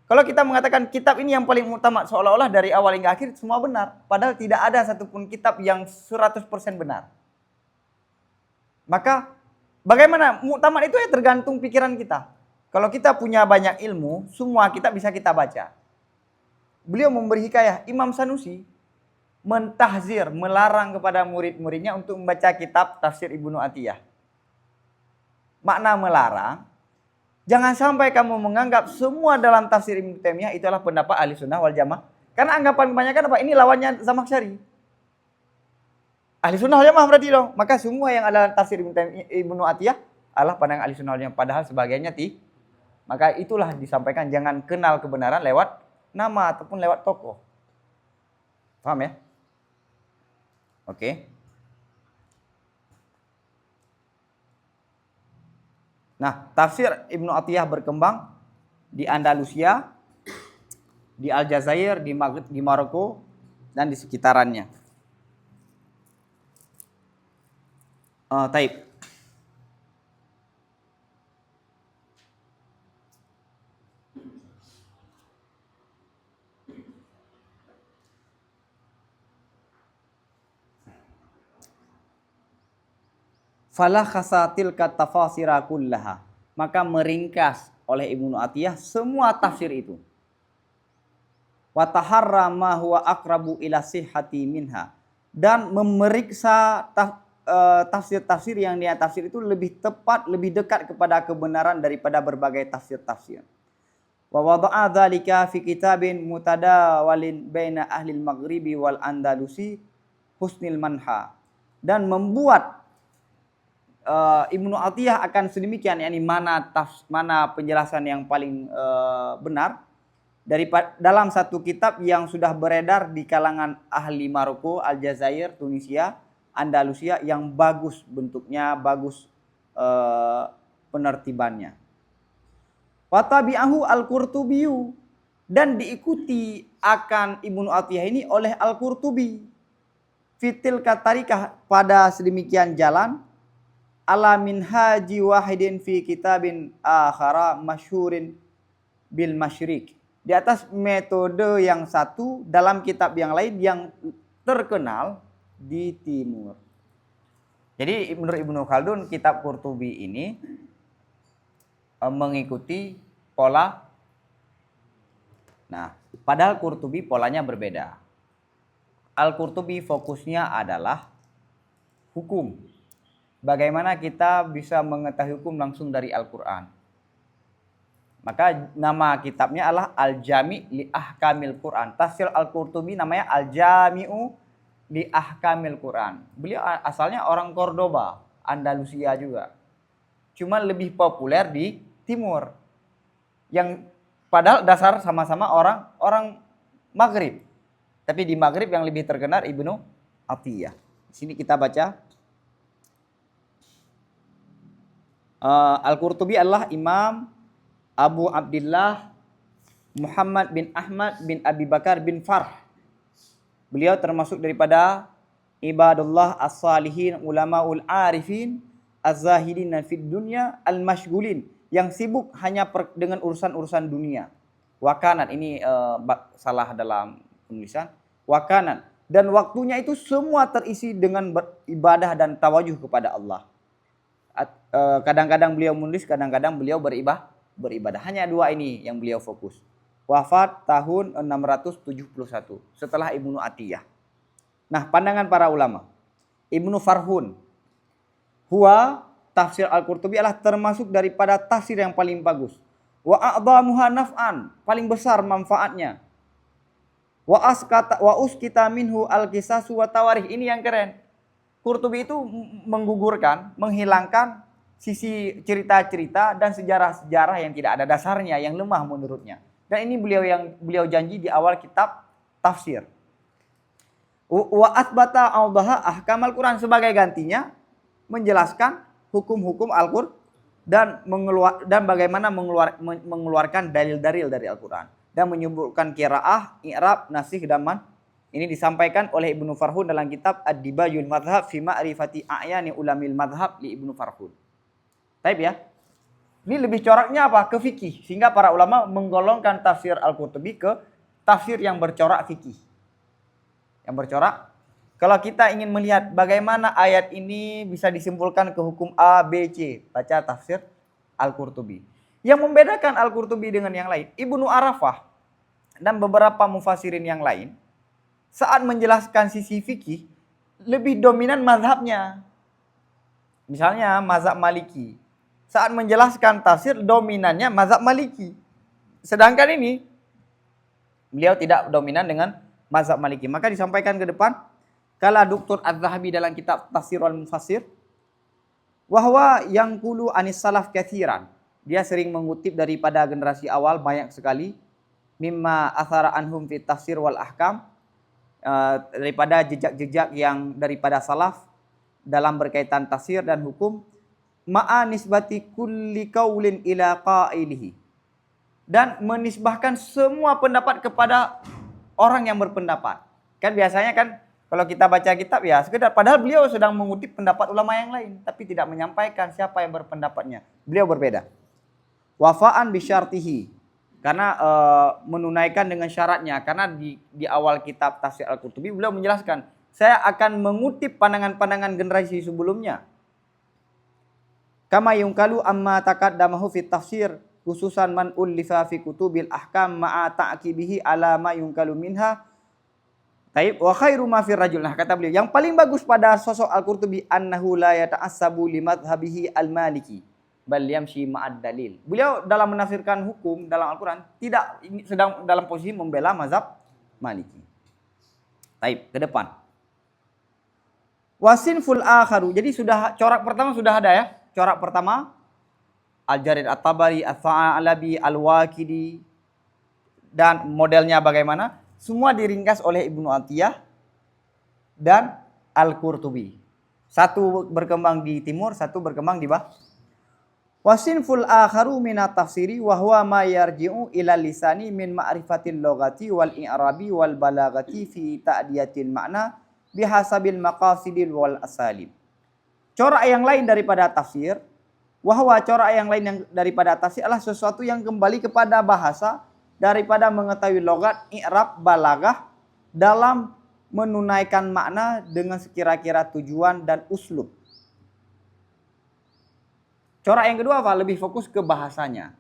Kalau kita mengatakan kitab ini yang paling muktamad, seolah-olah dari awal hingga akhir semua benar. Padahal tidak ada satupun kitab yang 100% benar. Maka bagaimana? Muktamad itu ya tergantung pikiran kita. Kalau kita punya banyak ilmu, semua kitab bisa kita baca. Beliau memberi hikayah, Imam Sanusi mentahzir, melarang kepada murid-muridnya untuk membaca kitab tafsir Ibnu Atiyah. Makna melarang, jangan sampai kamu menganggap semua dalam tafsir Ibnu Taimiyah itu adalah pendapat ahli sunnah wal jamaah. Karena anggapan kebanyakan apa? Ini lawannya Zamakhsyari. Ahli sunnah wal jamaah berarti dong. Maka semua yang ada dalam tafsir Ibnu Atiyah adalah pandangan ahli sunnah wal jamaah. Padahal sebagiannya tidak. Maka itulah disampaikan, jangan kenal kebenaran lewat nama ataupun lewat tokoh. Paham ya? Oke. Nah, tafsir Ibnu Atiyah berkembang di Andalusia, di Aljazair, di Maroko, dan di sekitarannya. Taib. Falakhasa tilka tafasira kullaha. Maka meringkas oleh Ibnu Atiyah semua tafsir itu. Wa taharra ma huwa aqrabu ila sihhati minha. Dan memeriksa tafsir-tafsir yang dia tafsir itu lebih tepat, lebih dekat kepada kebenaran daripada berbagai tafsir-tafsir. Wa wada'a dzalika fi kitabin mutadawalin baina ahli al-maghribi wal andalusi husnil manha. Dan membuat Ibnu Atiyah akan sedemikian, yakni mana penjelasan yang paling benar dalam satu kitab yang sudah beredar di kalangan ahli Maroko, Aljazair, Tunisia, Andalusia, yang bagus bentuknya, bagus penertibannya. Watabi'ahu Al-Qurtubiyu, dan diikuti akan Ibnu Atiyah ini oleh Al-Qurtubi. Fitil katarikah, pada sedemikian jalan, ala minhaji wahidin fi kitabin akhara masyhurin bil masyriq, di atas metode yang satu dalam kitab yang lain yang terkenal di timur. Jadi menurut Ibnu Khaldun, kitab Qurtubi ini mengikuti pola. Nah, padahal Qurtubi polanya berbeda. Al-Qurtubi fokusnya adalah hukum. Bagaimana kita bisa mengetahui hukum langsung dari Al-Quran. Maka nama kitabnya adalah Al-Jami' li Ahkamil Quran. Tafsir Al-Qurtubi namanya Al-Jami'u li Ahkamil Quran. Beliau asalnya orang Cordoba, Andalusia juga. Cuma lebih populer di timur. Yang padahal dasar sama-sama orang Maghrib. Tapi di Maghrib yang lebih terkenal Ibnu Atiyah. Di sini kita baca. Al-Qurtubi adalah Imam Abu Abdillah Muhammad bin Ahmad bin Abi Bakar bin Farh. Beliau termasuk daripada ibadullah as-salihin, ulamaul arifin, az-zahidin fid dunya, al-mashghulin, yang sibuk hanya dengan urusan-urusan dunia. Wakanan, ini salah dalam penulisan. Wakanan, dan waktunya itu semua terisi dengan beribadah dan tawajuh kepada Allah. Kadang-kadang beliau menulis, kadang-kadang beliau beribadah. Hanya dua ini yang beliau fokus. Wafat tahun 671 setelah Ibnu Atiyah. Nah, pandangan para ulama. Ibnu Farhun, huwa tafsir Al-Qurtubi adalah termasuk daripada tafsir yang paling bagus. Wa a'dhamuha naf'an, paling besar manfaatnya. Wa uskita minhu al-qisasu wa tawarikh. Ini yang keren. Qurtubi itu menggugurkan, menghilangkan sisi cerita-cerita dan sejarah-sejarah yang tidak ada dasarnya, yang lemah menurutnya. Dan ini beliau janji di awal kitab tafsir. Wa atsbata awdaha ahkamal Quran, sebagai gantinya menjelaskan hukum-hukum Al-Qur'an dan bagaimana mengeluarkan dalil-dalil dari Al-Qur'an dan menyebutkan qiraah, i'rab, nasikh dan man. Ini disampaikan oleh Ibnu Farhun dalam kitab Ad-Dibayul Madhab fi Ma'rifati A'yani Ulamil Madhab li Ibnu Farhun. Taib ya. Ini lebih coraknya apa? Ke fikih. Sehingga para ulama menggolongkan tafsir Al-Qurtubi ke tafsir yang bercorak fikih. Yang bercorak. Kalau kita ingin melihat bagaimana ayat ini bisa disimpulkan ke hukum A, B, C, baca tafsir Al-Qurtubi. Yang membedakan Al-Qurtubi dengan yang lain, Ibnu Arafah dan beberapa mufassirin yang lain, saat menjelaskan sisi fikih, lebih dominan mazhabnya. Misalnya mazhab Maliki. Saat menjelaskan tafsir, dominannya mazhab Maliki. Sedangkan ini, beliau tidak dominan dengan mazhab Maliki. Maka disampaikan ke depan, kala Dr. Az-Zahabi dalam kitab Tafsir al-Mufassir, wahwa yang kulu anis salaf kathiran. Dia sering mengutip daripada generasi awal banyak sekali. Mimma athara anhum fi tafsir wal ahkam. Daripada jejak-jejak yang daripada salaf dalam berkaitan tafsir dan hukum, ma'a nisbati kulli qaulin ila qailihi, dan menisbahkan semua pendapat kepada orang yang berpendapat. Kan biasanya kan kalau kita baca kitab ya sekedar, padahal beliau sedang mengutip pendapat ulama yang lain tapi tidak menyampaikan siapa yang berpendapatnya. Beliau berbeda. Wafa'an bisyartihi, karena menunaikan dengan syaratnya. Karena di awal kitab Tafsir Al-Qurtubi beliau menjelaskan, saya akan mengutip pandangan-pandangan generasi sebelumnya. Kama yungkalu amma taqaddamahu fit tafsir khususan man ullifa fi kutubil ahkam ma'a ta'kibihi ala ma yungkalu minha. Taib wa khairu ma fir rajul. Nah, kata beliau, yang paling bagus pada sosok Al-Qurtubi annahu la yata'assabu li madhhabihi al-maliki bal yamshi ma'ad dalil. Beliau dalam menafsirkan hukum dalam Al-Qur'an tidak sedang dalam posisi membela mazhab Maliki. Taib, ke depan. Wasinful akharu. Jadi sudah corak pertama sudah ada ya. Corak pertama Al-Jarir At-Tabari, Al-Tha'alabi, Al-Waqidi, dan modelnya bagaimana? Semua diringkas oleh Ibnu Atiyah dan Al-Qurtubi. Satu berkembang di timur, satu berkembang di bawah. Wasinful akharu minat tafsiri wa huwa ma yarji'u ila lisani min ma'rifatil loghati wal i'rabi wal balagati fi ta'diyatil ma'na bihasabil maqasidil wal asalib. Corak yang lain daripada tafsir, wahwa corak yang lain yang daripada tafsir adalah sesuatu yang kembali kepada bahasa daripada mengetahui logat, i'rab, balagah dalam menunaikan makna dengan sekira-kira tujuan dan uslub. Corak yang kedua apa? Lebih fokus ke bahasanya.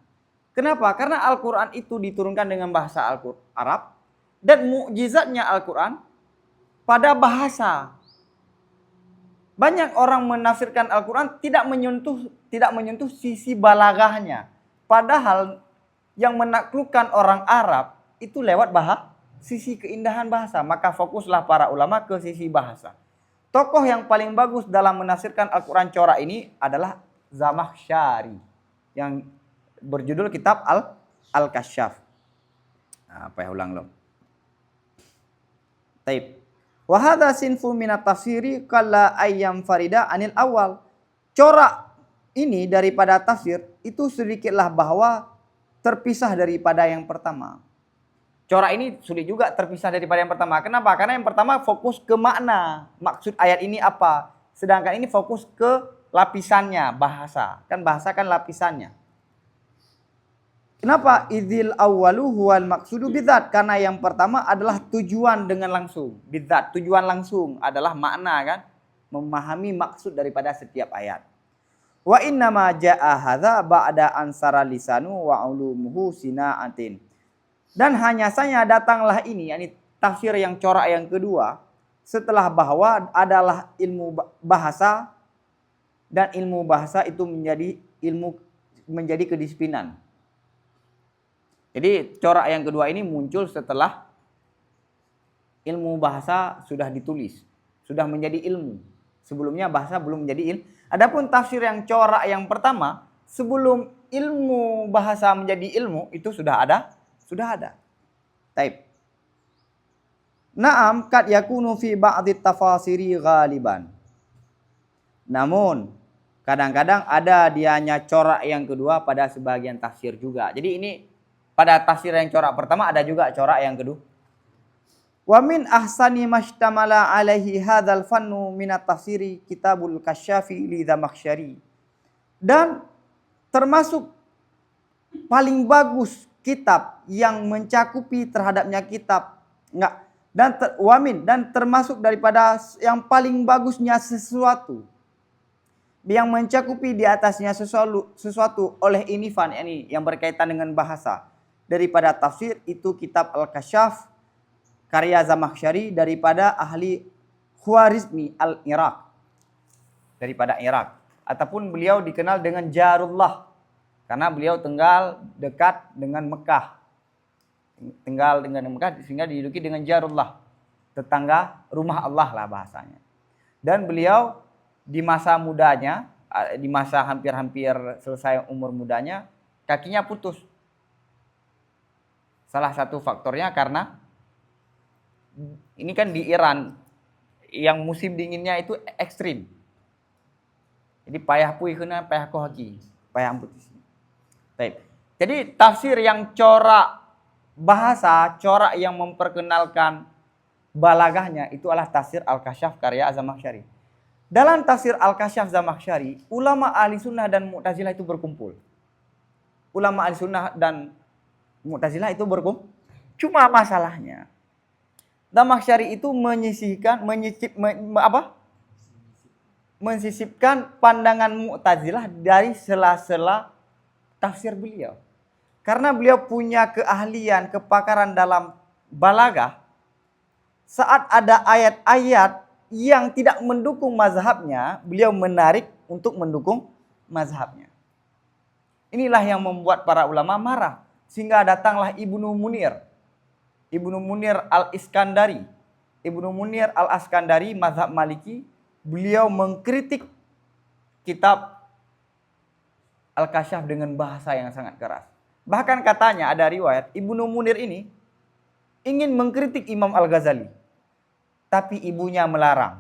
Kenapa? Karena Al-Quran itu diturunkan dengan bahasa Arab dan mukjizatnya Al-Quran pada bahasa. Banyak orang menafsirkan Al-Quran tidak menyentuh sisi balagahnya. Padahal yang menaklukkan orang Arab itu lewat sisi keindahan bahasa. Maka fokuslah para ulama ke sisi bahasa. Tokoh yang paling bagus dalam menafsirkan Al-Quran corak ini adalah Zamakhsyari yang berjudul kitab Al-Kasyaf. Nah, apa ya ulang lo? Taib. Wa hadza sinfu minat tafsiri kalla ayyam farida anil awal. Corak ini daripada tafsir itu sedikitlah bahwa terpisah daripada yang pertama. Corak ini sulit juga terpisah daripada yang pertama. Kenapa? Karena yang pertama fokus ke makna. Maksud ayat ini apa? Sedangkan ini fokus ke lapisannya, bahasa. Kan bahasa kan lapisannya. Kenapa? Idzil awwalu huwal maqsudu bidzat. Karena yang pertama adalah tujuan dengan langsung. Bidzat, tujuan langsung adalah makna kan. Memahami maksud daripada setiap ayat. Wa innama ja'a hadza ba'da ansara lisanu wa ulumuhu sina'atin. Dan hanya saja datanglah ini, yakni tafsir yang corak yang kedua, setelah bahwa adalah ilmu bahasa dan ilmu bahasa itu menjadi kedisiplinan. Jadi corak yang kedua ini muncul setelah ilmu bahasa sudah ditulis, sudah menjadi ilmu. Sebelumnya bahasa belum menjadi ilmu. Adapun tafsir yang corak yang pertama, sebelum ilmu bahasa menjadi ilmu itu sudah ada. Taib. Naam kad yakunu fi ba'dit tafasiri ghaliban. Namun kadang-kadang ada dianya corak yang kedua pada sebagian tafsir juga. Jadi ini pada tafsir yang corak pertama ada juga corak yang kedua. Wa min ahsani mashtamala alaihi hadzal fannu minat tafsiri kitabul kasyafi li Zamakhsyari. Dan termasuk paling bagus kitab yang mencakupi terhadapnya kitab dan termasuk daripada yang paling bagusnya sesuatu yang mencakupi di atasnya sesuatu oleh inifan ini yang berkaitan dengan bahasa daripada tafsir itu kitab Al-Kasyaf karya Zamakhsyari daripada ahli Khwarizmi al-Iraq, daripada Irak, ataupun beliau dikenal dengan Jarullah karena beliau tinggal dekat dengan Mekah, sehingga diduduki dengan Jarullah, tetangga rumah Allah lah bahasanya. Dan beliau di masa mudanya, di masa hampir-hampir selesai umur mudanya, kakinya putus. Salah satu faktornya karena ini kan di Iran yang musim dinginnya itu ekstrim. Jadi payah pui kena payah kohaki, payah putus. Baik. Jadi tafsir yang corak bahasa, corak yang memperkenalkan balagahnya itu adalah tafsir Al-Kasyaf karya Zamakhsyari. Dalam tafsir Al-Kasyaf Zamakhsyari, ulama ahli sunnah dan Mu'tazilah itu berkumpul. Ulama ahli sunnah dan Mu'tazilah itu berkumpul. Cuma masalahnya Zamakhsyari itu mensisipkan pandangan Mu'tazilah dari sela-sela tafsir beliau. Karena beliau punya keahlian, kepakaran dalam balaghah. Saat ada ayat-ayat yang tidak mendukung mazhabnya, beliau menarik untuk mendukung mazhabnya. Inilah yang membuat para ulama marah. Sehingga datanglah Ibnu Munir. Ibnu Munir al-Iskandari. Ibnu Munir al-Askandari, mazhab Maliki. Beliau mengkritik kitab Al-Kasyaf dengan bahasa yang sangat keras. Bahkan katanya ada riwayat Ibnu Munir ini ingin mengkritik Imam Al-Ghazali. Tapi ibunya melarang.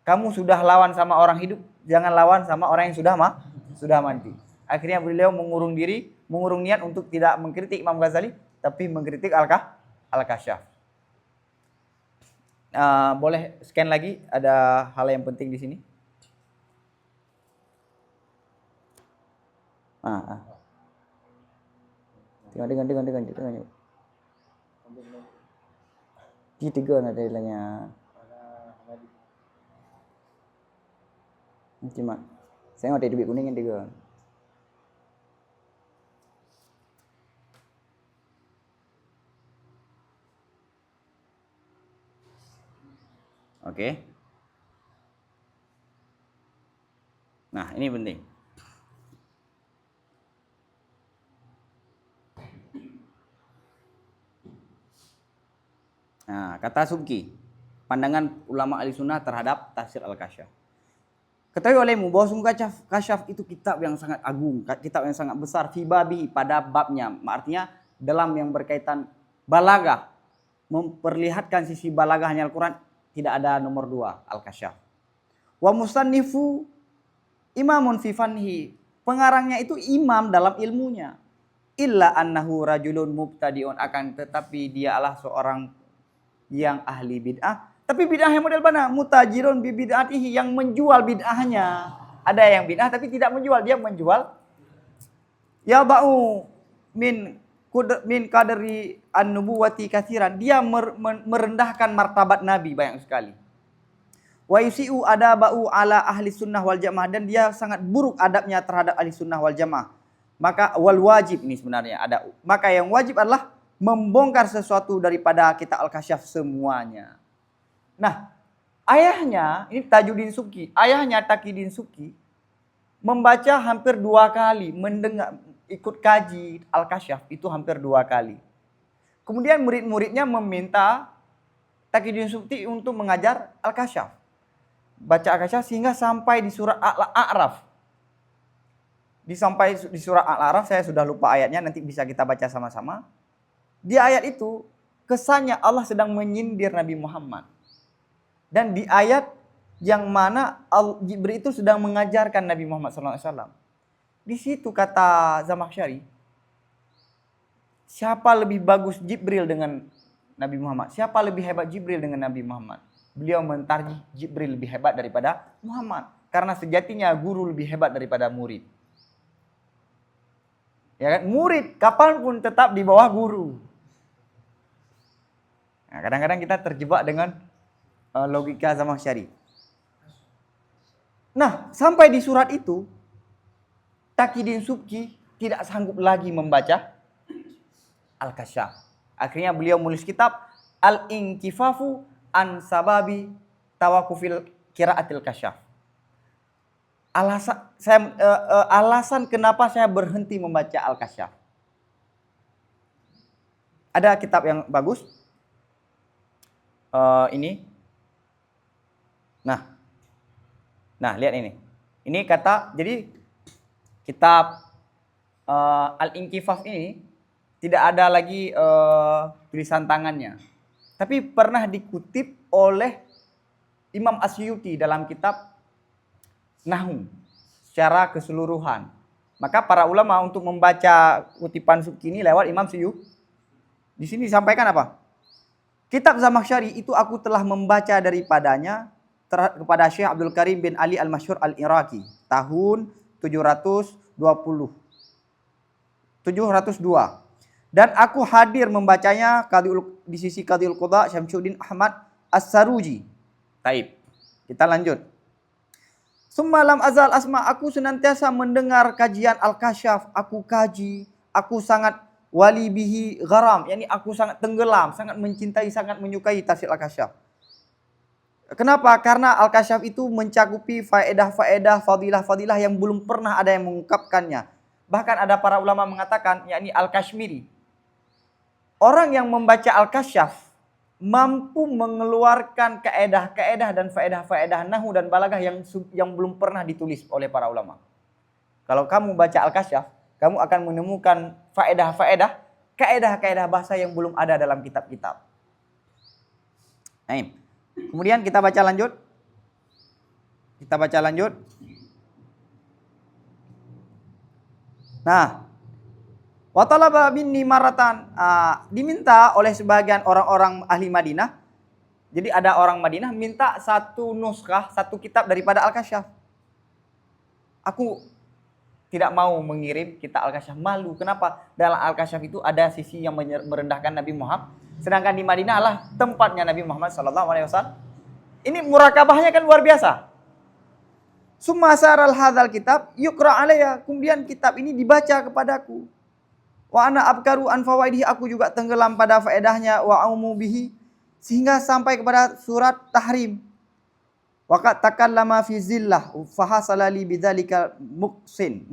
Kamu sudah lawan sama orang hidup, jangan lawan sama orang yang sudah mati. Akhirnya beliau mengurung diri, mengurung niat untuk tidak mengkritik Imam Ghazali, tapi mengkritik Al-Kasyaf. Boleh scan lagi, ada hal yang penting di sini. Tengok. Di tiga ada ilahnya. Cuma saya nggak ada duit kuning yang tiga. Oke. Nah, ini penting. Nah, kata Subki, pandangan ulama ahli sunnah terhadap tafsir Al-Kasyaf. Ketahui olehmu bahwa sungguh Kasyaf itu kitab yang sangat agung, kitab yang sangat besar, fi babi pada babnya. Artinya dalam yang berkaitan balaghah, memperlihatkan sisi balaghahnya Al-Quran, tidak ada nomor 2 Al-Kasyaf. Wa musannifu imamun fi fanhi. Pengarangnya itu imam dalam ilmunya. Illa annahu rajulun mubtadi'un, akan tetapi dialah seorang yang ahli bid'ah. Tapi bid'ah yang model mana? Mutajirun bi bid'atihi, yang menjual bid'ahnya. Ada yang bid'ah tapi tidak menjual, dia menjual. Ya ba'u min kadri an-nubuwati katsiran, dia merendahkan martabat Nabi banyak sekali. Wa yusi'u adaba'u ala ahli sunnah wal jamaah, dan dia sangat buruk adabnya terhadap ahli sunnah wal jamaah. Maka wal wajib, ini sebenarnya ada. Maka yang wajib adalah membongkar sesuatu daripada kitab Al-Kasyaf semuanya. Nah, ayahnya, ini Tajuddin Subki, ayahnya Taqiyuddin Subki membaca hampir 2 kali, mendengar, ikut kaji Al-Kasyaf itu hampir 2 kali. Kemudian murid-muridnya meminta Taqiyuddin Subki untuk mengajar Al-Kasyaf. Baca Al-Kasyaf sehingga sampai di surat Al-A'raf. Sampai di surat Al-A'raf, saya sudah lupa ayatnya, nanti bisa kita baca sama-sama. Di ayat itu, kesannya Allah sedang menyindir Nabi Muhammad. Dan di ayat yang mana Jibril itu sedang mengajarkan Nabi Muhammad SAW. Di situ kata Zamakhsyari, siapa lebih bagus Jibril dengan Nabi Muhammad? Siapa lebih hebat Jibril dengan Nabi Muhammad? Beliau mentarjih Jibril lebih hebat daripada Muhammad. Karena sejatinya guru lebih hebat daripada murid. Ya kan? Murid kapanpun tetap di bawah guru. Nah, kadang-kadang kita terjebak dengan logika Zamakhsyari. Nah, sampai di surat itu, Taqiyuddin Subki tidak sanggup lagi membaca Al-Kasyaf. Akhirnya beliau menulis kitab Al-Inkifafu an Sababi Tawakufil Qiraatil Kasyaf. Alasan kenapa saya berhenti membaca Al-Kasyaf. Ada kitab yang bagus. Ini. Nah, lihat ini. Ini kata, jadi kitab Al-Inkifaf ini tidak ada lagi tulisan tangannya. Tapi pernah dikutip oleh Imam Asyuti dalam kitab Nahwu secara keseluruhan. Maka para ulama untuk membaca kutipan Subki ini lewat Imam Asyuti. Di sini disampaikan apa? Kitab Zamakhsyari itu aku telah membaca daripadanya kepada Syekh Abdul Karim bin Ali Al-Masyhur Al-Iraqi tahun 702. Dan aku hadir membacanya di sisi Qadhiul Qudha Syamsuddin Ahmad As-Saruji. Taib. Kita lanjut. Summa lam azal asma, aku senantiasa mendengar kajian Al-Kasyaf, aku kaji, aku sangat wali bihi gharam, yakni aku sangat tenggelam, sangat mencintai, sangat menyukai tafsir Al-Kasyaf. Kenapa? Karena Al-Kasyaf itu mencakupi faedah-faedah, fadilah-fadilah yang belum pernah ada yang mengungkapkannya. Bahkan ada para ulama mengatakan, yakni Al-Kashmiri, orang yang membaca Al-Kasyaf mampu mengeluarkan kaedah-kaedah dan faedah-faedah nahu dan balaghah yang belum pernah ditulis oleh para ulama. Kalau kamu baca Al-Kasyaf, kamu akan menemukan faedah-faedah, kaedah-kaedah bahasa yang belum ada dalam kitab-kitab. Nah, kemudian kita baca lanjut. Nah, wa talaba minni maratan, diminta oleh sebagian orang-orang ahli Madinah. Jadi ada orang Madinah minta satu nuskah, satu kitab daripada Al-Kasyaf. Aku tidak mau mengirim kitab Al-Kasyaf, malu. Kenapa? Dalam Al-Kasyaf itu ada sisi yang merendahkan Nabi Muhammad. Sedangkan di Madinah adalah tempatnya Nabi Muhammad SAW. Ini murakabahnya kan luar biasa. Summa saral hadzal kitab yuqra alayya, kemudian kitab ini dibaca kepadaku. Wa ana abkaru an fawaidihi, aku juga tenggelam pada faedahnya, wa aumu bihi, sehingga sampai kepada surat Tahrim. Wa qad takallama fi zillah fa hasala li bidzalika muksun.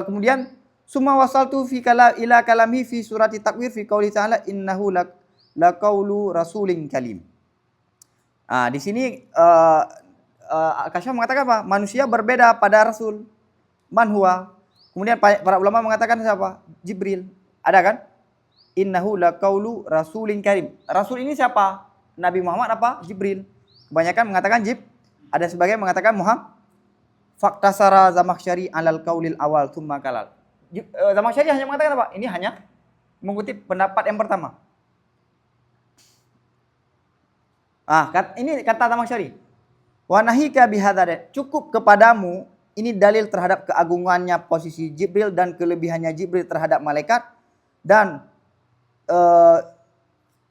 Kemudian summa wasaltu fi ila kalami fi surati takwir fi qauli ta'ala innahu laqaulu rasulin kalim. Di sini Al-Kasyaf mengatakan apa? Manusia berbeda pada Rasul. Man huwa? Kemudian para ulama mengatakan siapa? Jibril. Ada kan? Innahu laqaulu rasulin karim. Rasul ini siapa? Nabi Muhammad apa? Jibril. Kebanyakan mengatakan ada sebagian mengatakan Muhammad. Faktasara Zamakhsyari alal qaulil awal tsumma kalal. Zamakhsyari hanya mengatakan apa? Ini hanya mengutip pendapat yang pertama. Ini kata Zamakhsyari. Wa nahika bihadzal, cukup kepadamu, ini dalil terhadap keagungannya posisi Jibril dan kelebihannya Jibril terhadap malaikat, dan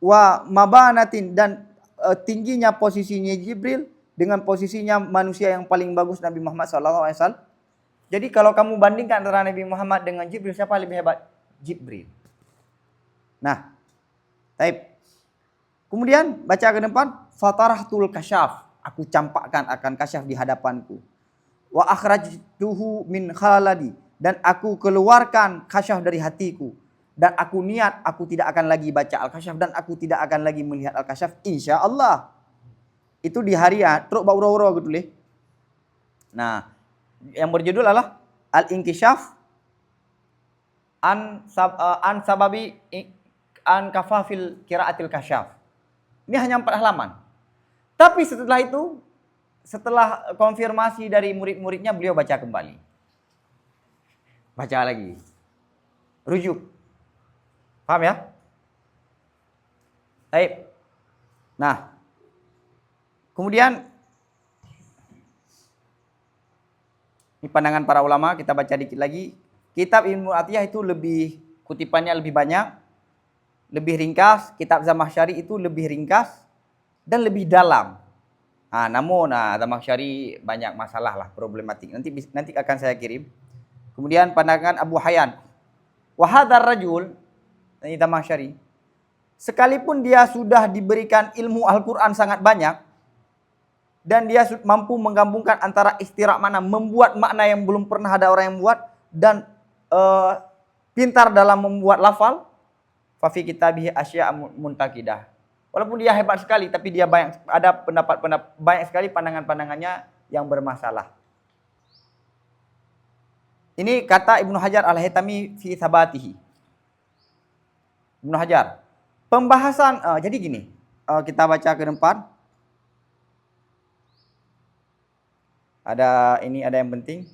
wa mabanatin, dan tingginya posisinya Jibril dengan posisinya manusia yang paling bagus Nabi Muhammad SAW. Jadi kalau kamu bandingkan antara Nabi Muhammad dengan Jibril, siapa lebih hebat? Jibril. Nah, taib. Kemudian baca ke depan, fatarahtul kasyaf, aku campakkan akan kasyaf di hadapanku. Wa akhrajtuhu min khaladi, dan aku keluarkan kasyaf dari hatiku. Dan aku niat, aku tidak akan lagi baca Al-Kasyaf, dan aku tidak akan lagi melihat Al-Kasyaf, insya Allah. Itu di hari truk baura-ura gitu leh. Nah, yang berjudul adalah Al-Inkishaf an sababi an kafafil qiraatil kasyaf. Ini hanya 4 halaman. Tapi setelah itu, setelah konfirmasi dari murid-muridnya, beliau baca kembali. Baca lagi. Rujuk. Paham ya? Baik. Nah, kemudian ini pandangan para ulama, kita baca dikit lagi. Kitab Ibnu Atiyah itu kutipannya lebih banyak, lebih ringkas. Kitab Zamakhsyari itu lebih ringkas dan lebih dalam. Namun Zamakhsyari banyak masalah lah, problematik. Nanti akan saya kirim. Kemudian pandangan Abu Hayyan. Wa hadzal rajul, ini Zamakhsyari, sekalipun dia sudah diberikan ilmu Al-Qur'an sangat banyak, dan dia mampu menggabungkan antara istirak makna, membuat makna yang belum pernah ada orang yang buat, dan pintar dalam membuat lafal, fa fi kitabihi asya' muntaqidah. Walaupun dia hebat sekali, tapi dia ada banyak sekali pandangan-pandangannya yang bermasalah. Ini kata Ibnu Hajar Al-Haytami fi Thabatihi. Ibnu Hajar. Pembahasan, jadi gini, kita baca ke depan. Ada yang penting.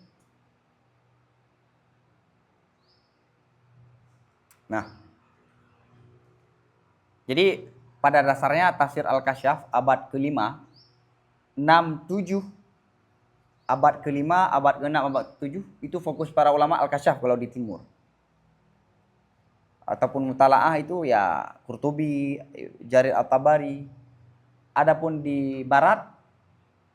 Nah, jadi pada dasarnya tafsir Al-Kasyaf abad ke-5, 6, 7, abad ke-5, abad ke-6, abad ke-7, itu fokus para ulama Al-Kasyaf kalau di timur. Ataupun mutalaah itu ya Qurtubi, Jarir At-Tabari. Adapun di barat,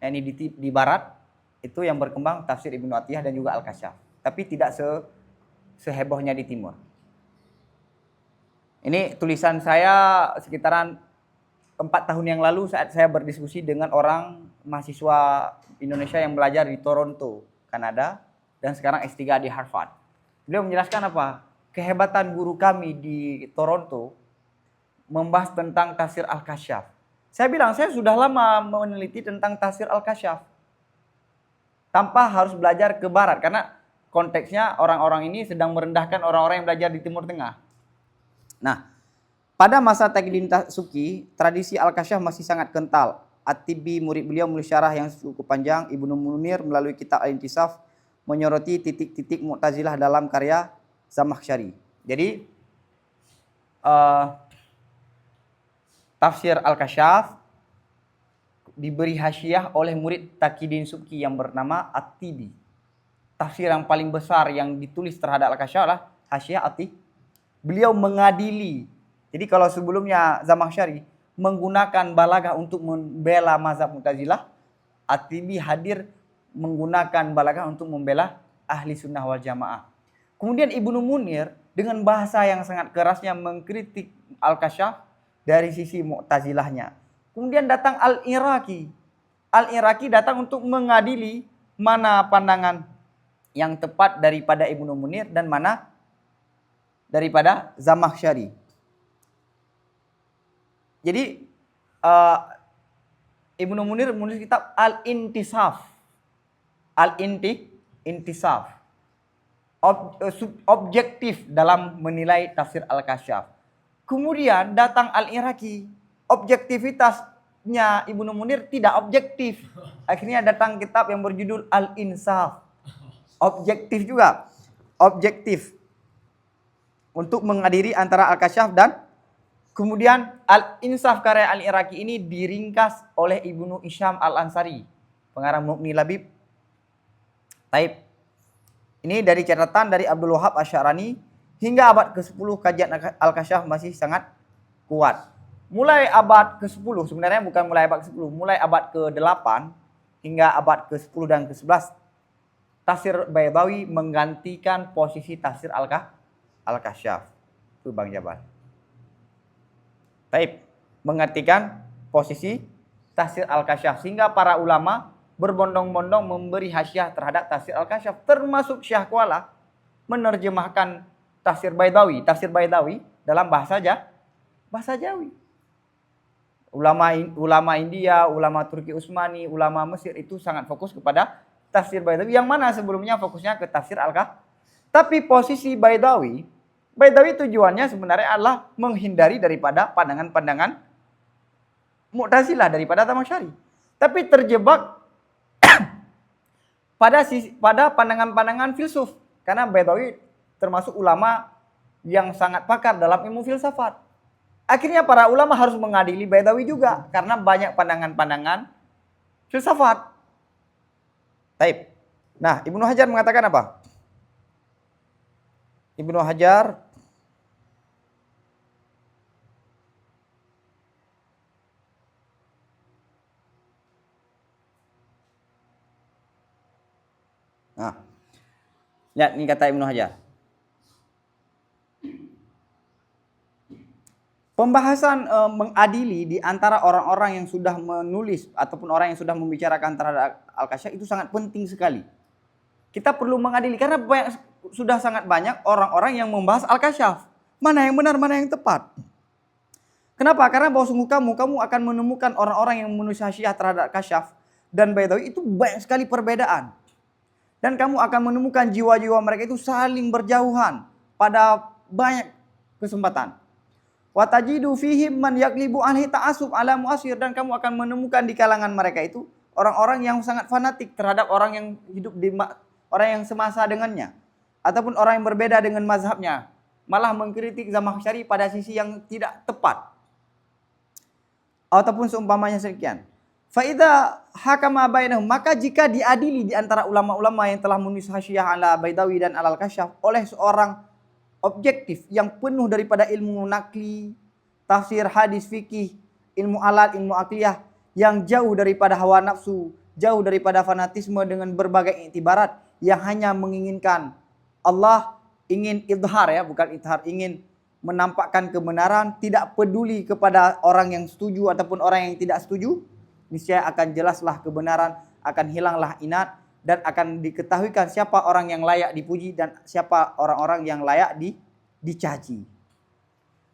yakni di barat itu yang berkembang tafsir Ibnu Atiyah dan juga Al-Kasyaf. Tapi tidak sehebohnya di timur. Ini tulisan saya sekitaran 4 tahun yang lalu saat saya berdiskusi dengan orang mahasiswa Indonesia yang belajar di Toronto, Kanada, dan sekarang S3 di Harvard. Beliau menjelaskan apa? Kehebatan guru kami di Toronto membahas tentang tafsir Al-Kasyaf. Saya bilang, saya sudah lama meneliti tentang tafsir Al-Kasyaf. Tanpa harus belajar ke barat, karena konteksnya orang-orang ini sedang merendahkan orang-orang yang belajar di Timur Tengah. Nah, pada masa Taqiyuddin Subki, tradisi Al-Kasyaf masih sangat kental. At-Tibi, murid beliau, menulis syarah yang cukup panjang. Ibnu Munir melalui kitab Al-Intisaf menyoroti titik-titik Mu'tazilah dalam karya Zamakhsyari. Jadi, tafsir Al-Kasyaf diberi hasyiah oleh murid Taqiyuddin Subki yang bernama At-Tibi. Tafsir yang paling besar yang ditulis terhadap Al-Kasyaf adalah hasyiah At-Tibi. Beliau mengadili. Jadi kalau sebelumnya Zamakhsyari menggunakan balaghah untuk membela mazhab Mu'tazilah, At-Tibi hadir menggunakan balaghah untuk membela ahli sunnah wal jamaah. Kemudian Ibnu Munir dengan bahasa yang sangat kerasnya mengkritik Al-Kasyaf dari sisi Mu'tazilahnya. Kemudian datang Al-Iraqi. Al-Iraqi datang untuk mengadili mana pandangan yang tepat daripada Ibnu Munir dan mana daripada Zamakhsyari. Jadi Ibnu Munir menulis kitab Al-Intisaf. Al-Intisaf. Objektif dalam menilai tafsir Al-Kasyaf. Kemudian datang Al-Iraqi. Objektivitasnya Ibnu Munir tidak objektif. Akhirnya datang kitab yang berjudul Al-Insaf. Objektif juga. Objektif. Untuk mengadili antara Al-Kasyaf dan kemudian Al-Insaf karya Al-Iraqi ini diringkas oleh Ibnu Hisham Al-Ansari, pengarang Mughni Labib. Taib. Ini dari catatan dari Abdul Wahab Asy-Sya'rani hingga abad ke-10 kajian Al-Kasyaf masih sangat kuat. Mulai abad ke-10, sebenarnya bukan mulai abad ke-10, mulai abad ke-8 hingga abad ke-10 dan ke-11 tafsir Baydawi menggantikan posisi tafsir Al-Kasyaf. Itu Bang Jabal. Taib. Menggantikan posisi tafsir Al-Kasyaf. Sehingga para ulama berbondong-bondong memberi hasyiah terhadap tafsir Al-Kasyaf. Termasuk Syekh Kuala menerjemahkan tafsir Baydawi. Tafsir Baydawi dalam bahasa Jawi. Ulama India, ulama Turki Utsmani, ulama Mesir itu sangat fokus kepada tafsir Baydawi. Yang mana sebelumnya fokusnya ke tafsir Al-Kasyaf. Tapi posisi Baydawi tujuannya sebenarnya adalah menghindari daripada pandangan-pandangan Mu'tazilah daripada Zamakhsyari. Tapi terjebak pada pandangan-pandangan filsuf. Karena Baydawi termasuk ulama yang sangat pakar dalam ilmu filsafat. Akhirnya para ulama harus mengadili Baydawi juga. Karena banyak pandangan-pandangan filsafat. Taib. Nah, Ibnu Hajar mengatakan apa? Ibnu Hajar lihat ini kata Ibnu Hajar. Pembahasan mengadili di antara orang-orang yang sudah menulis ataupun orang yang sudah membicarakan terhadap Al-Kasyaf itu sangat penting sekali. Kita perlu mengadili karena sudah sangat banyak orang-orang yang membahas Al-Kasyaf. Mana yang benar, mana yang tepat. Kenapa? Karena bahwa sungguh kamu akan menemukan orang-orang yang menulis hasyiah terhadap Kasyaf dan Baydawi itu banyak sekali perbedaan. Dan kamu akan menemukan jiwa-jiwa mereka itu saling berjauhan pada banyak kesempatan. Wa tajidu fihim man yaklibu alhi ta'assub ala mu'asir, dan kamu akan menemukan di kalangan mereka itu orang-orang yang sangat fanatik terhadap orang yang hidup di orang yang semasa dengannya ataupun orang yang berbeda dengan mazhabnya, malah mengkritik Zamakhsyari pada sisi yang tidak tepat. Ataupun seumpamanya sekian. Fa idza hakama bainahum, maka jika diadili di antara ulama-ulama yang telah menulis hasyiah ala Baydawi dan Al-Kasyaf oleh seorang objektif yang penuh daripada ilmu nakli, tafsir, hadis, fikih, ilmu alat, ilmu akliyah, yang jauh daripada hawa nafsu jauh daripada fanatisme dengan berbagai iktibarat yang hanya menginginkan Allah, ingin idhar ya, bukan idhar, ingin menampakkan kebenaran, tidak peduli kepada orang yang setuju ataupun orang yang tidak setuju, niscaya akan jelaslah kebenaran, akan hilanglah inat, dan akan diketahuikan siapa orang yang layak dipuji dan siapa orang-orang yang layak dicaci.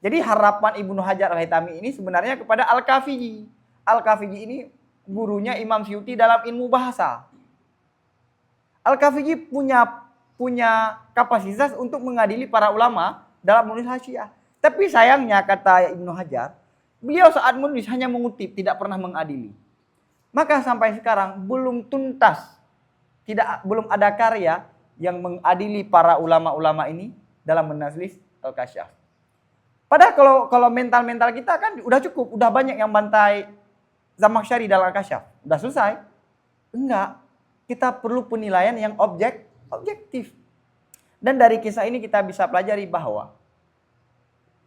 Jadi harapan Ibnu Hajar Al-Haytami ini sebenarnya kepada Al-Kafiji. Al-Kafiji ini gurunya Imam Suyuti dalam ilmu bahasa. Al-Kafiji punya kapasitas untuk mengadili para ulama dalam menulis Hasyiah. Tapi sayangnya kata Ibnu Hajar, beliau saat menulis hanya mengutip, tidak pernah mengadili. Maka sampai sekarang belum tuntas, belum ada karya yang mengadili para ulama-ulama ini dalam menulis Al-Kasyaf. Padahal kalau mental kita kan udah cukup, udah banyak yang bantai Zamakhsyari dalam Al-Kasyaf. Udah selesai? Enggak. Kita perlu penilaian yang objektif. Dan dari kisah ini kita bisa pelajari bahwa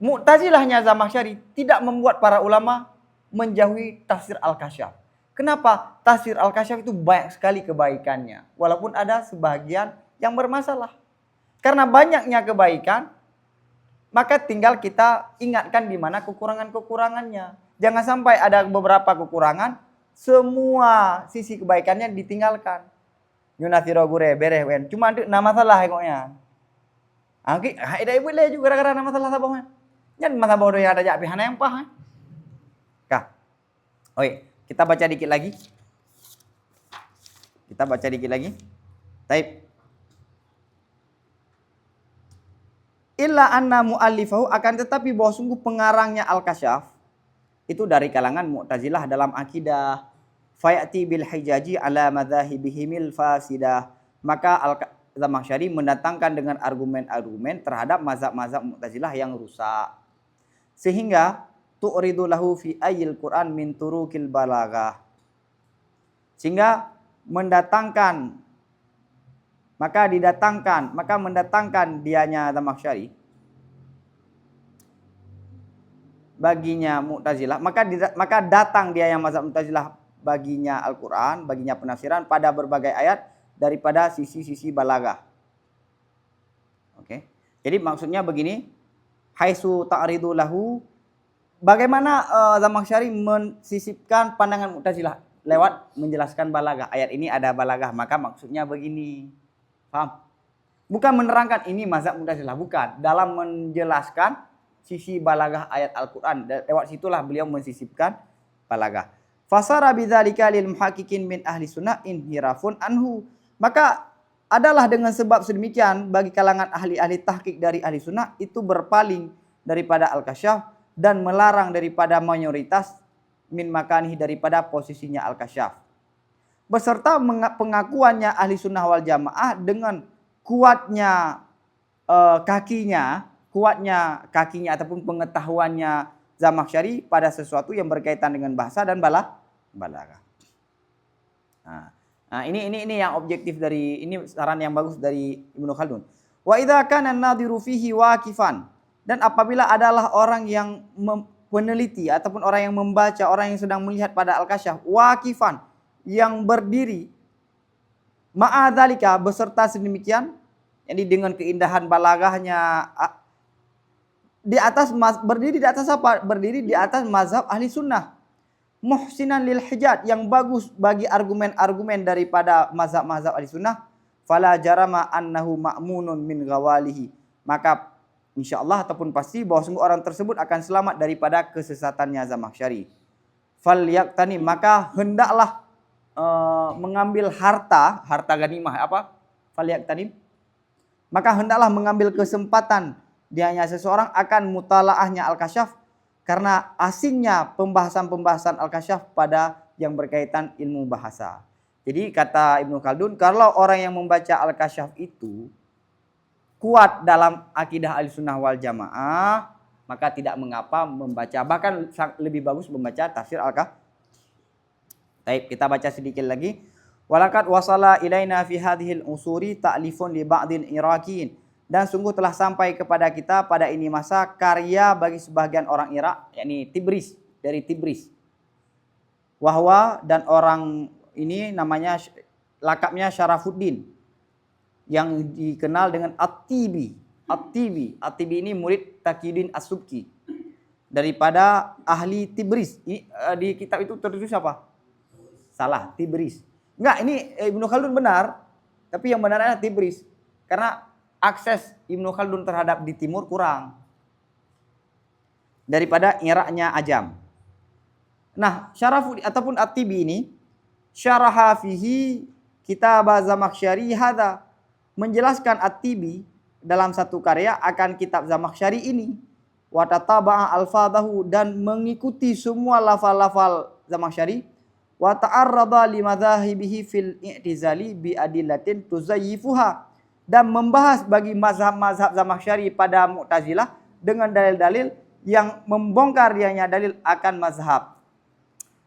Mu'tazilahnya Zamakhsyari tidak membuat para ulama menjauhi tafsir Al-Kasyaf. Kenapa? Tafsir Al-Kasyaf itu banyak sekali kebaikannya. Walaupun ada sebagian yang bermasalah. Karena banyaknya kebaikan, maka tinggal kita ingatkan di mana kekurangan-kekurangannya. Jangan sampai ada beberapa kekurangan, semua sisi kebaikannya ditinggalkan. Yunafiro gure bereh wen. Cuma nama salah koknya. Angki, ada ibu le juga gara-gara nama salah sabahnya. Jangan masa bodoh yang ada jak pihana yang pah. Kah. Oi, kita baca dikit lagi. Taib. Illa anna mu'allifahu, akan tetapi bahwa sungguh pengarangnya Al-Kasyaf itu dari kalangan Mu'tazilah dalam akidah. Fayati bil hijaji ala madzahibihimil fasidah. Maka Zamakhsyari mendatangkan dengan argumen-argumen terhadap mazhab-mazhab Mu'tazilah yang rusak. Sehingga tu'ridu lahu fi ayil Qur'an min turukil balaghah. Sehingga mendatangkan dianya Zamakhsyari baginya Mu'tazilah, maka datang dia yang mazhab Mu'tazilah baginya Al-Qur'an, baginya penafsiran pada berbagai ayat daripada sisi-sisi balaghah. Oke. Jadi maksudnya begini, haitsu ta'ridu lahu, bagaimana Zamakhsyari mensisipkan pandangan Mu'tazilah lewat menjelaskan balaghah. Ayat ini ada balaghah, maka maksudnya begini. Paham? Bukan menerangkan ini mazhab Mu'tazilah, bukan. Dalam menjelaskan sisi balaghah ayat Al-Qur'an, lewat situlah beliau mensisipkan balaghah. Fasara bidzalika lil muhaqqiqin min ahli sunnah inhirafun anhu. Maka adalah dengan sebab sedemikian bagi kalangan ahli-ahli tahqiq dari ahli sunnah itu berpaling daripada Al-Kasyaf dan melarang daripada mayoritas min makanihi, daripada posisinya Al-Kasyaf. Beserta pengakuannya ahli sunnah wal jamaah dengan kuatnya kakinya ataupun pengetahuannya Zamakhsyari pada sesuatu yang berkaitan dengan bahasa dan balaghah. Nah, ini yang objektif dari ini, saran yang bagus dari Ibnu Khaldun. Wa idza kana an-nadhiru fihi waqifan, dan apabila adalah orang yang meneliti ataupun orang yang membaca, orang yang sedang melihat pada Al-Kasyaf, waqifan, yang berdiri, ma'adzalika, beserta sedemikian, yani dengan keindahan balaghahnya, berdiri di atas apa? Berdiri di atas mazhab ahli sunnah. Muhsinan lil hijat, yang bagus bagi argumen-argumen daripada mazhab-mazhab ahli sunnah. Fala jarama annahu ma'munun min ghawalihi. Maka insyaallah ataupun pasti bahwa sungguh orang tersebut akan selamat daripada kesesatannya Zamakhsyari. Fal yaqtani, maka hendaklah mengambil harta ganimah apa? Fal yaqtani, maka hendaklah mengambil kesempatan dianya seseorang akan mutalaahnya Al-Kasyaf, karena asingnya pembahasan-pembahasan Al-Kasyaf pada yang berkaitan ilmu bahasa. Jadi kata Ibnu Khaldun, kalau orang yang membaca Al-Kasyaf itu kuat dalam akidah Ahlussunnah wal Jamaah, maka tidak mengapa membaca, bahkan lebih bagus membaca tafsir Al-Kasyaf. Baik, kita baca sedikit lagi. Walaqad wasala ilaina fi hadhil usuri ta'lifun li ba'dil Iraqiyin. Dan sungguh telah sampai kepada kita pada ini masa karya bagi sebagian orang Irak, yakni Tibris, dari Tibris. Wahwa, dan orang ini namanya lakapnya Syarafuddin yang dikenal dengan At-Tibi. At-Tibi ini murid Taqiyuddin As-Subki daripada ahli Tibris. Ini, di kitab itu tertulis apa? Salah, Tibris. Enggak, ini Ibnu Khaldun benar, tapi yang benar adalah Tibris. Karena akses Ibnu Khaldun terhadap di timur kurang daripada Iraknya Ajam. Nah, Syarafuddin ataupun At-Tibi ini syaraha fihi kitab Zamakhsyari hadza, menjelaskan At-Tibi dalam satu karya akan kitab Zamakhsyari ini, wa tataba'a alfadahu, dan mengikuti semua lafal-lafal Zamakhsyari, wa ta'arrada li madzahibihi fil i'tizali bi adillatin tuzayyifuha, dan membahas bagi mazhab-mazhab Zamakhsyari pada Mu'tazilah dengan dalil-dalil yang membongkar dianya dalil akan mazhab.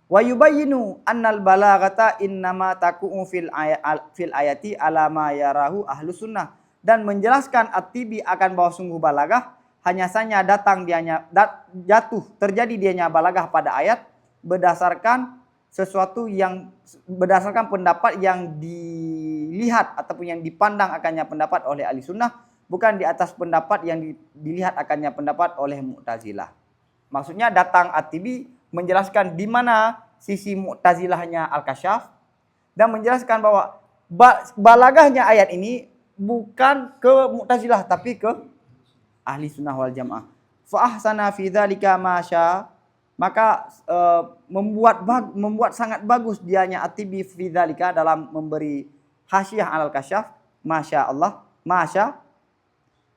Wa yubayyinu annal balaghata innama taku'u fil ayati ala ma yarahu ahlus sunnah, dan menjelaskan At-Tibi akan bahwa sungguh balaghah hanya saja datang dianya jatuh terjadi dianya balaghah pada ayat berdasarkan sesuatu yang berdasarkan pendapat yang dilihat ataupun yang dipandang akannya pendapat oleh ahli sunnah, bukan di atas pendapat yang dilihat akannya pendapat oleh Mu'tazilah. Maksudnya datang At-Tibi menjelaskan di mana sisi Mu'tazilahnya Al-Kasyaf dan menjelaskan bahwa balagahnya ayat ini bukan ke Mu'tazilah tapi ke ahli sunnah wal jamaah. Fa ahsana fi dzalika ma syaa, maka membuat sangat bagus dianya At-Tibi fi dzalika dalam memberi hasyiah Al-Kasyaf, masya Allah, masya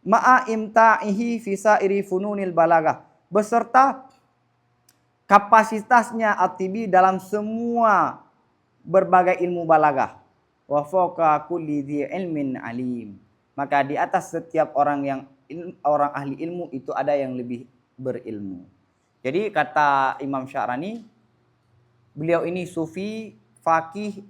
ma'a imta'ihi fi sa'iri fununil balaghah, beserta kapasitasnya At-Tibi dalam semua berbagai ilmu balaghah. Wa fawqa kulli dzi ilmin alim, maka di atas setiap orang ahli ilmu itu ada yang lebih berilmu. Jadi kata Imam Sya'rani, beliau ini sufi, faqih,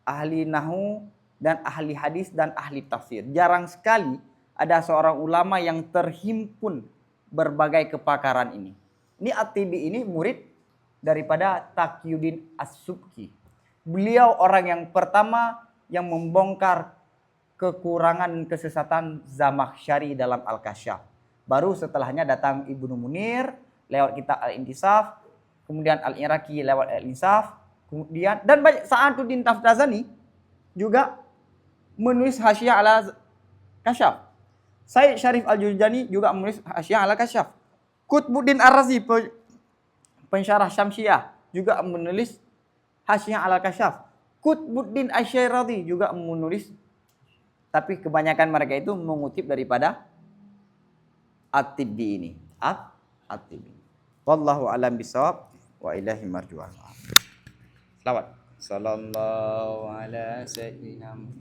ahli nahwu dan ahli hadis dan ahli tafsir. Jarang sekali ada seorang ulama yang terhimpun berbagai kepakaran ini. Ini At-Tibi ini murid daripada Taqiyuddin As-Subki. Beliau orang yang pertama yang membongkar kekurangan kesesatan Zamakhsyari dalam Al-Kasyaf. Baru setelahnya datang Ibnu Munir lewat kitab Al-Intisaf, kemudian Al-Iraqi lewat Al-Insaf, kemudian dan banyak Sa'aduddin Taftazani juga menulis hasyiah ala Kasyaf. Said Syarif Al-Jurjani juga menulis hasyiah ala Kasyaf. Qutbuddin Ar-Razi pensyarah Syamsiyah juga menulis hasyiah ala Kasyaf. Qutbuddin Asy-Syairati juga menulis, tapi kebanyakan mereka itu mengutip daripada At-Tibi ini. At-Tibi. Wallahu a'lam bishawab wa ilaihi marju'un. Selawat. Sallallahu ala sayyidina